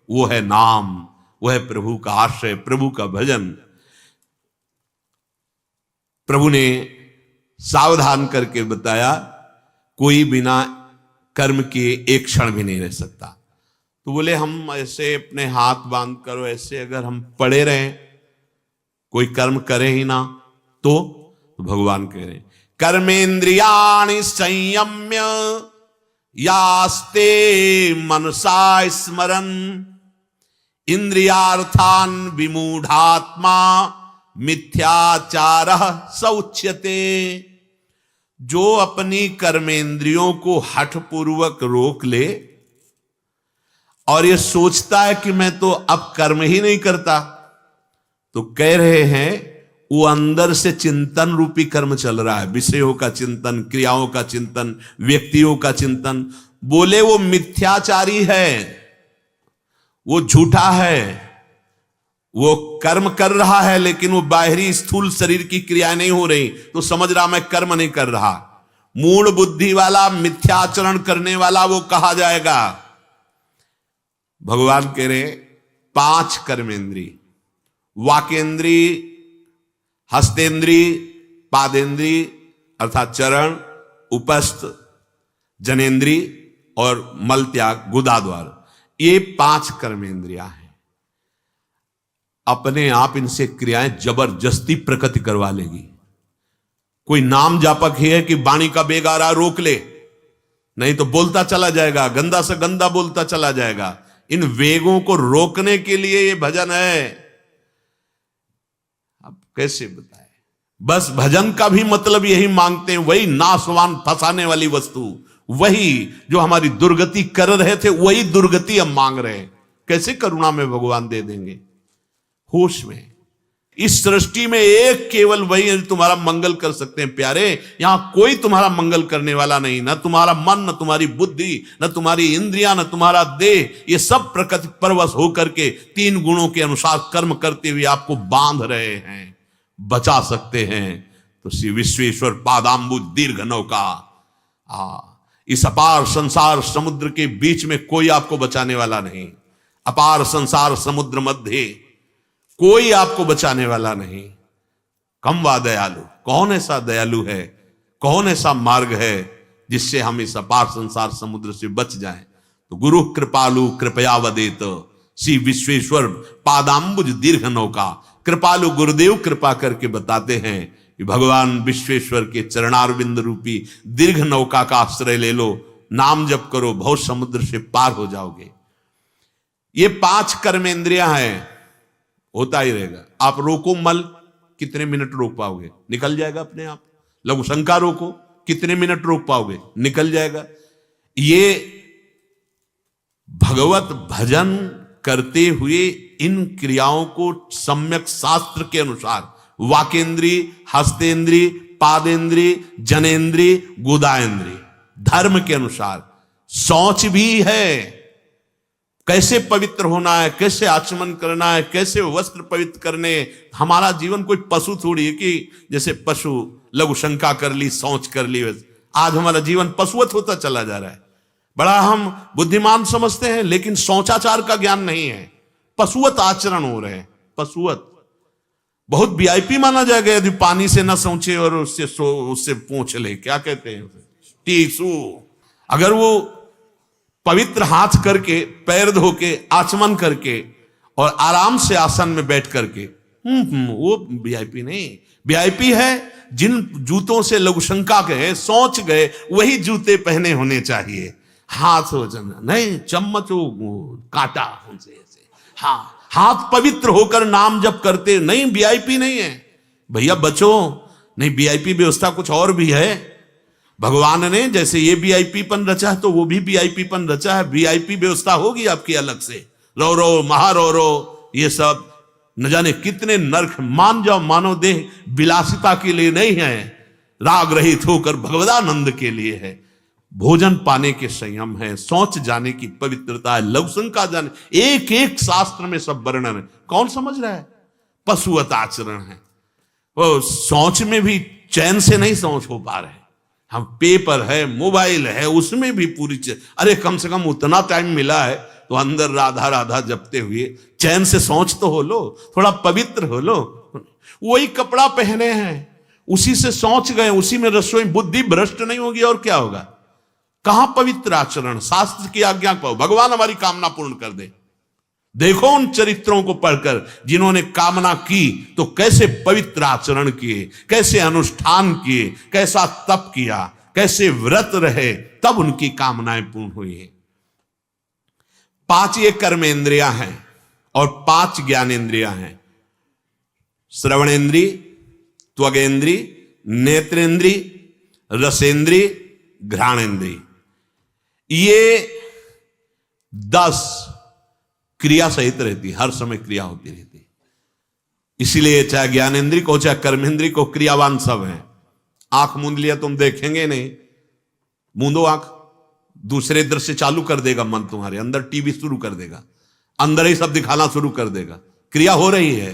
वो है नाम, वो है प्रभु का आश्रय, प्रभु का भजन। प्रभु ने सावधान करके बताया, कोई बिना कर्म किए एक क्षण भी नहीं रह सकता। तो बोले हम ऐसे अपने हाथ बांध कर ऐसे अगर हम पड़े रहें, कोई कर्म करे ही ना, तो भगवान कह रहे हैं कर्मेंद्रियाणि संयम्य यास्ते मनसा स्मरन इंद्रियार्थान विमूढ़ात्मा मिथ्याचार स उच्यते। जो अपनी कर्मेंद्रियों को हठपूर्वक रोक ले और ये सोचता है कि मैं तो अब कर्म ही नहीं करता, तो कह रहे हैं वो अंदर से चिंतन रूपी कर्म चल रहा है, विषयों का चिंतन, क्रियाओं का चिंतन, व्यक्तियों का चिंतन। बोले वो मिथ्याचारी है, वो झूठा है, वो कर्म कर रहा है लेकिन वो बाहरी स्थूल शरीर की क्रिया नहीं हो रही, तो समझ रहा मैं कर्म नहीं कर रहा। मूढ़ बुद्धि वाला, मिथ्याचरण करने वाला वो कहा जाएगा। भगवान कह रहे 5 कर्मेंद्री, वाकेंद्री, हस्तेंद्री, पादेंद्री अर्थात चरण, उपस्थ, जनेन्द्री और मल त्याग, गुदा द्वार, ये 5 कर्मेंद्रियां हैं। अपने आप इनसे क्रियाएं जबरदस्ती प्रकृति करवा लेगी। कोई नाम जापक ही है कि वाणी का बेग आ रहा, रोक ले, नहीं तो बोलता चला जाएगा, गंदा से गंदा बोलता चला जाएगा। इन वेगों को रोकने के लिए ये भजन है। अब कैसे बताए? बस भजन का भी मतलब यही मांगते हैं, वही नाशवान फंसाने वाली वस्तु, वही जो हमारी दुर्गति कर रहे थे, वही दुर्गति हम मांग रहे हैं। कैसे करुणा में भगवान दे देंगे? होश में। इस सृष्टि में एक केवल वही है जो तुम्हारा मंगल कर सकते हैं प्यारे। यहां कोई तुम्हारा मंगल करने वाला नहीं, ना तुम्हारा मन, न तुम्हारी बुद्धि, न तुम्हारी इंद्रियां, न तुम्हारा देह। ये सब प्रकृति परवश होकर के 3 गुणों के अनुसार कर्म करते हुए आपको बांध रहे हैं। बचा सकते हैं तो श्री विश्वेश्वर पादाम्बुज दीर्घ नौका, इस अपार संसार समुद्र के बीच में कोई आपको बचाने वाला नहीं। अपार संसार समुद्र मध्य कोई आपको बचाने वाला नहीं। कम वा दयालु, कौन ऐसा दयालु है, कौन ऐसा मार्ग है जिससे हम इस अपार संसार समुद्र से बच जाएं? तो गुरु कृपालु कृपया वदेत, श्री विश्वेश्वर पादाम्बुज दीर्घ नौका। कृपालु गुरुदेव कृपा करके बताते हैं कि भगवान विश्वेश्वर के चरणारविंद रूपी दीर्घ नौका का आश्रय ले लो, नाम जप करो, भव समुद्र से पार हो जाओगे। ये 5 कर्मेंद्रियां हैं, होता ही रहेगा। आप रोको मल, कितने मिनट रोक पाओगे? निकल जाएगा अपने आप। लघु शंका रोको, कितने मिनट रोक पाओगे? निकल जाएगा। ये भगवत भजन करते हुए इन क्रियाओं को सम्यक शास्त्र के अनुसार वाकेंद्री, हस्तेंद्री, पादेंद्री, जनेंद्री, गुदाएंद्री धर्म के अनुसार शौच भी है, कैसे पवित्र होना है, कैसे आचमन करना है, कैसे वस्त्र पवित्र करने। हमारा जीवन कोई पशु थोड़ी है कि जैसे पशु लघु शंका कर ली, शौच कर ली। आज हमारा जीवन पशुवत होता चला जा रहा है। बड़ा हम बुद्धिमान समझते हैं, लेकिन शौचाचार का ज्ञान नहीं है। पशुवत आचरण हो रहे हैं, पशुवत। बहुत वीआईपी माना जाएगा यदि पानी से न सोचे और उससे पूछ ले, क्या कहते हैं, टीसू। अगर वो पवित्र हाथ करके, पैर धो के, आचमन करके और आराम से आसन में बैठ करके, वो वीआईपी नहीं। वीआईपी है जिन जूतों से लघु शंका गए, सोच गए, वही जूते पहने होने चाहिए। हाथ हो नहीं, चम्मच काटा उनसे ऐसे। हाँ, हाथ पवित्र होकर नाम जप करते नहीं, वीआईपी नहीं है भैया, बचो। नहीं, वीआईपी व्यवस्था कुछ और भी है। भगवान ने जैसे ये वीआईपीपन रचा है, तो वो भी वीआईपीपन रचा है। वीआईपी व्यवस्था होगी आपकी अलग से। रो महारो ये सब न जाने कितने नरक। मान जाओ, मानव देह विलासिता के लिए नहीं है, राग रहित होकर भगवदानंद के लिए है। भोजन पाने के संयम है, सोच जाने की पवित्रता है, लघु शंका जाने, एक एक शास्त्र में सब वर्णन है। कौन समझ रहा है? पशुवत आचरण है। वो सोच में भी चैन से नहीं सोच हो पा रहे। हम पेपर है, मोबाइल है, उसमें भी पूरी अरे कम से कम उतना टाइम मिला है तो अंदर राधा राधा जपते हुए चैन से सोच तो हो लो, थोड़ा पवित्र हो लो। वही कपड़ा पहने हैं, उसी से सोच गए, उसी में रसोई। बुद्धि भ्रष्ट नहीं होगी और क्या होगा? कहां पवित्र आचरण? शास्त्र की आज्ञा पाओ, भगवान हमारी कामना पूर्ण कर दे। देखो उन चरित्रों को पढ़कर जिन्होंने कामना की तो कैसे पवित्र आचरण किए, कैसे अनुष्ठान किए, कैसा तप किया, कैसे व्रत रहे, तब उनकी कामनाएं पूर्ण हुई हैं। 5 ये कर्मेंद्रियां हैं और 5 ज्ञानेंद्रियां हैं। श्रवणेन्द्री, त्वगेन्द्री, नेत्रेंद्री, रसेंद्री, घ्राणेन्द्री। ये 10 क्रिया सहित रहती, हर समय क्रिया होती रहती। इसीलिए चाहे ज्ञानेन्द्रिय को चाहे कर्मेंद्रिय को क्रियावान सब है। आंख मूंद लिया तुम देखेंगे नहीं, मूंदो आंख, दूसरे दृश्य चालू कर देगा मन, तुम्हारे अंदर टीवी शुरू कर देगा, अंदर ही सब दिखाना शुरू कर देगा। क्रिया हो रही है।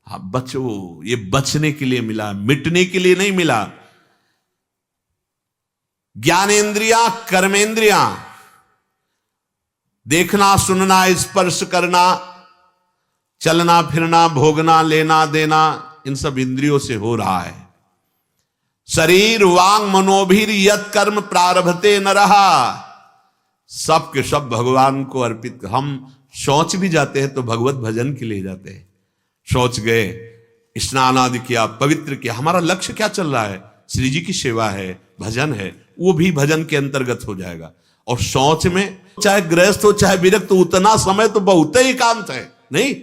हाँ बचो, ये बचने के लिए मिला, मिटने के लिए नहीं मिला। ज्ञानेन्द्रिया, कर्मेंद्रिया, देखना, सुनना, स्पर्श करना, चलना फिरना, भोगना, लेना देना, इन सब इंद्रियों से हो रहा है। शरीर वांग मनोभीर यत कर्म प्रारभते न रहा, सब के सब भगवान को अर्पित। हम शौच भी जाते हैं तो भगवत भजन के लिए जाते हैं। शौच गए, स्नान आदि किया, पवित्र किया, हमारा लक्ष्य क्या चल रहा है? श्री जी की सेवा है, भजन है, वो भी भजन के अंतर्गत हो जाएगा। और शौच में चाहे गृहस्थ हो चाहे विरक्त, तो उतना समय तो बहुत ही एकांत है। नहीं,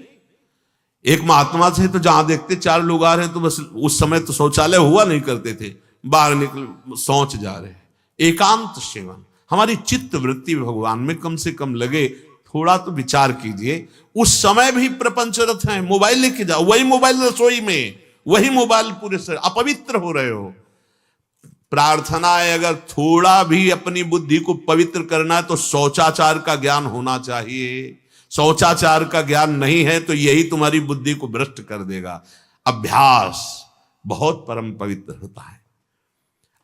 एक महात्मा थे तो जहां देखते 4 लोग आ रहे हैं तो बस उस समय तो शौचालय हुआ नहीं करते थे, बाहर निकल शौच जा रहे हैं। एकांत सेवन। हमारी चित्त वृत्ति भगवान में कम से कम लगे। थोड़ा तो विचार कीजिए, उस समय भी प्रपंचरत हैं। मोबाइल लेके जाओ, वही मोबाइल रसोई में, वही मोबाइल पूरे से अपवित्र हो रहे हो। प्रार्थना है, अगर थोड़ा भी अपनी बुद्धि को पवित्र करना है तो शौचाचार का ज्ञान होना चाहिए। शौचाचार का ज्ञान नहीं है तो यही तुम्हारी बुद्धि को भ्रष्ट कर देगा। अभ्यास बहुत परम पवित्र होता है।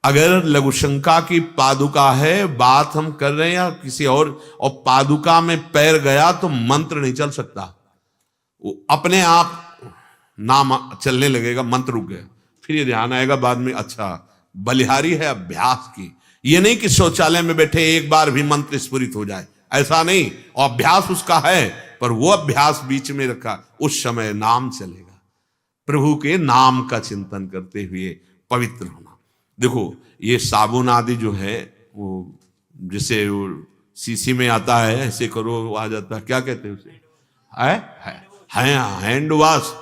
अगर लघुशंका की पादुका है, बात हम कर रहे हैं या किसी और पादुका में पैर गया तो मंत्र नहीं चल सकता। वो अपने आप नाम चलने लगेगा, मंत्र रुक गया, फिर ये ध्यान आएगा बाद में, अच्छा बलिहारी है अभ्यास की। ये नहीं कि शौचालय में बैठे एक बार भी मंत्र स्फुरित हो जाए, ऐसा नहीं। और अभ्यास उसका है, पर वो अभ्यास बीच में रखा, उस समय नाम चलेगा। प्रभु के नाम का चिंतन करते हुए पवित्र होना। देखो ये साबुन आदि जो है, वो जैसे वो शीशी में आता है, ऐसे करो आ जाता है, क्या कहते हैं उसे? है हैंड वॉश।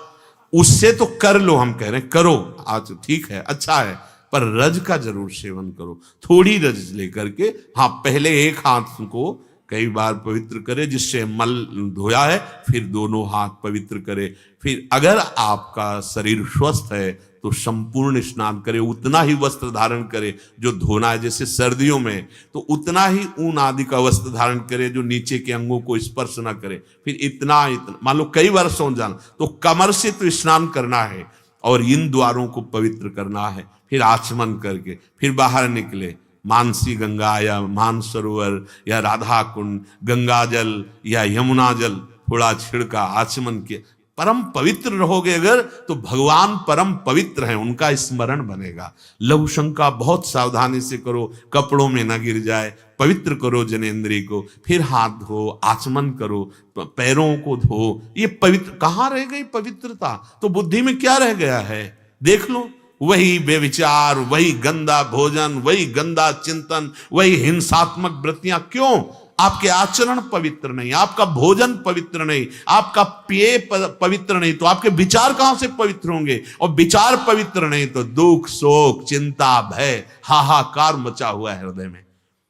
उससे तो कर लो, हम कह रहे हैं करो आज, ठीक है, अच्छा है, पर रज का जरूर सेवन करो, थोड़ी रज लेकर के। हाँ, पहले एक हाथ को कई बार पवित्र करे, जिससे मल धोया है, फिर दोनों हाथ पवित्र करे। फिर अगर आपका शरीर स्वस्थ है तो संपूर्ण स्नान करे, उतना ही वस्त्र धारण करे जो धोना है। जैसे सर्दियों में तो उतना ही ऊन आदि का वस्त्र धारण करे जो नीचे के अंगों को स्पर्श ना करे। फिर इतना मान लो कई बार सो जाना, तो कमर से तो स्नान करना है और इन द्वारों को पवित्र करना है। फिर आचमन करके फिर बाहर निकले, मानसी गंगा या मानसरोवर या राधा कुंड, गंगा जल या यमुना जल थोड़ा छिड़का, आचमन किया। परम पवित्र रहोगे अगर, तो भगवान परम पवित्र हैं, उनका स्मरण बनेगा। लघु शंका बहुत सावधानी से करो, कपड़ों में न गिर जाए, पवित्र करो जनेंद्रिय को। फिर हाथ धो, आचमन करो, पैरों को धो। ये पवित्र कहाँ रह गई पवित्रता? तो बुद्धि में क्या रह गया है? देख लो, वही बेविचार, वही गंदा भोजन, वही गंदा चिंतन, वही हिंसात्मक वृत्तियां। क्यों? आपके आचरण पवित्र नहीं, आपका भोजन पवित्र नहीं, आपका पेय पवित्र नहीं, तो आपके विचार कहां से पवित्र होंगे? और विचार पवित्र नहीं तो दुख, शोक, चिंता, भय, हाहाकार मचा हुआ है हृदय में।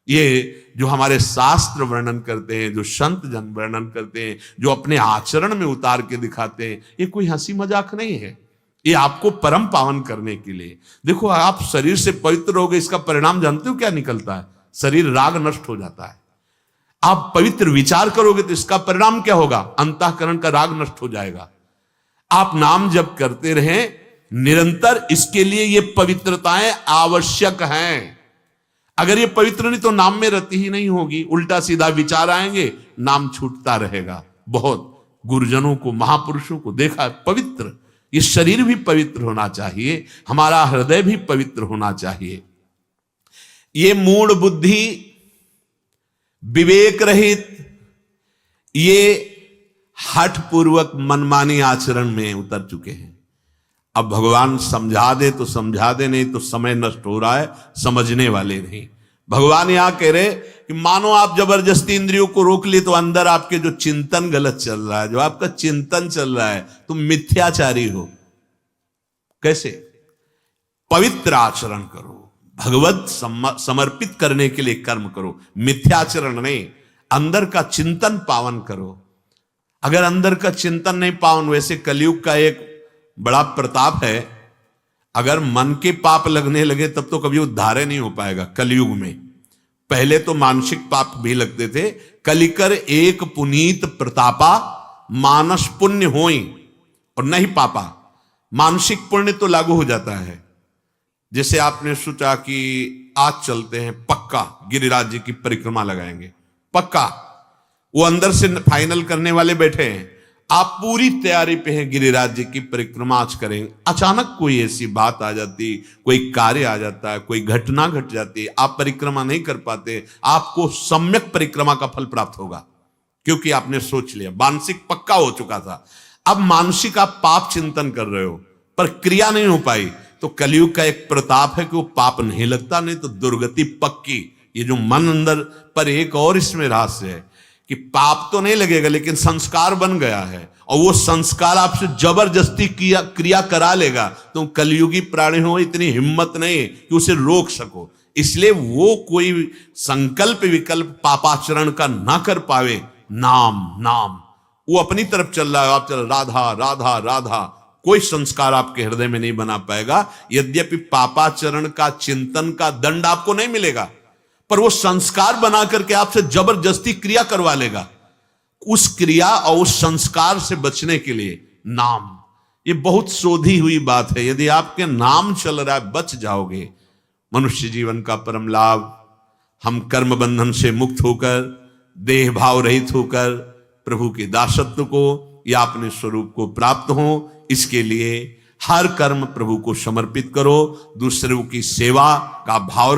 ये जो हमारे शास्त्र वर्णन करते हैं, जो संत जन वर्णन करते हैं, जो अपने आचरण में उतार के दिखाते हैं, ये कोई हंसी मजाक नहीं है। ये आपको परम पावन करने के लिए। देखो, आप शरीर से पवित्र हो गए, इसका परिणाम जानते हो क्या निकलता है? शरीर राग नष्ट हो जाता है। आप पवित्र विचार करोगे तो इसका परिणाम क्या होगा? अंतःकरण का राग नष्ट हो जाएगा। आप नाम जप करते रहें निरंतर, इसके लिए ये पवित्रताएं आवश्यक हैं। अगर ये पवित्र नहीं तो नाम में रति ही नहीं होगी, उल्टा सीधा विचार आएंगे, नाम छूटता रहेगा। बहुत गुरुजनों को, महापुरुषों को देखा पवित्र। ये शरीर भी पवित्र होना चाहिए, हमारा हृदय भी पवित्र होना चाहिए। ये मूढ़ बुद्धि, विवेक रहित, ये हठ पूर्वक मनमानी आचरण में उतर चुके हैं। अब भगवान समझा दे तो समझा दे, नहीं तो समय नष्ट हो रहा है, समझने वाले नहीं। भगवान यहां कह रहे कि मानो आप जबरदस्ती इंद्रियों को रोक लिए तो अंदर आपके जो चिंतन गलत चल रहा है, जो आपका चिंतन चल रहा है, तुम मिथ्याचारी हो। कैसे? पवित्र आचरण करो, भगवत समर्पित करने के लिए कर्म करो, मिथ्याचरण नहीं। अंदर का चिंतन पावन करो। अगर अंदर का चिंतन नहीं पावन, वैसे कलयुग का एक बड़ा प्रताप है, अगर मन के पाप लगने लगे तब तो कभी उद्धार नहीं हो पाएगा कलयुग में। पहले तो मानसिक पाप भी लगते थे। कलिकर एक पुनीत प्रतापा, मानस पुण्य होई और नहीं पापा। मानसिक पुण्य तो लागू हो जाता है। जैसे आपने सोचा कि आज चलते हैं, पक्का गिरिराज जी की परिक्रमा लगाएंगे, पक्का। वो अंदर से फाइनल करने वाले बैठे हैं, आप पूरी तैयारी पे हैं, गिरिराज जी की परिक्रमा आज करेंगे। अचानक कोई ऐसी बात आ जाती, कोई कार्य आ जाता है, कोई घटना घट जाती है, आप परिक्रमा नहीं कर पाते, आपको सम्यक परिक्रमा का फल प्राप्त होगा, क्योंकि आपने सोच लिया, मानसिक पक्का हो चुका था। अब मानसिक आप पाप चिंतन कर रहे हो पर क्रिया नहीं हो पाई, तो कलयुग का एक प्रताप है कि वो पाप नहीं लगता, नहीं तो दुर्गति पक्की। ये जो मन अंदर पर एक और इसमें रहस्य है कि पाप तो नहीं लगेगा लेकिन संस्कार बन गया है, और वो संस्कार आपसे जबरदस्ती क्रिया करा लेगा। तो कलयुगी प्राणी हो, इतनी हिम्मत नहीं कि उसे रोक सको। इसलिए वो कोई संकल्प विकल्प पापाचरण का ना कर पावे। नाम नाम वो अपनी तरफ चल रहा है, आप चल राधा राधा राधा, कोई संस्कार आपके हृदय में नहीं बना पाएगा। यद्यपि पापाचरण का चिंतन का दंड आपको नहीं मिलेगा, पर वो संस्कार बना करके आपसे जबरदस्ती क्रिया करवा लेगा। उस क्रिया और उस संस्कार से बचने के लिए नाम, ये बहुत शोधी हुई बात है। यदि आपके नाम चल रहा है, बच जाओगे। मनुष्य जीवन का परम लाभ, हम कर्म बंधन से मुक्त होकर, देह भाव रहित होकर प्रभु के दासत्व को या अपने स्वरूप को प्राप्त हो। इसके लिए हर कर्म प्रभु को समर्पित करो, दूसरों की सेवा का भाव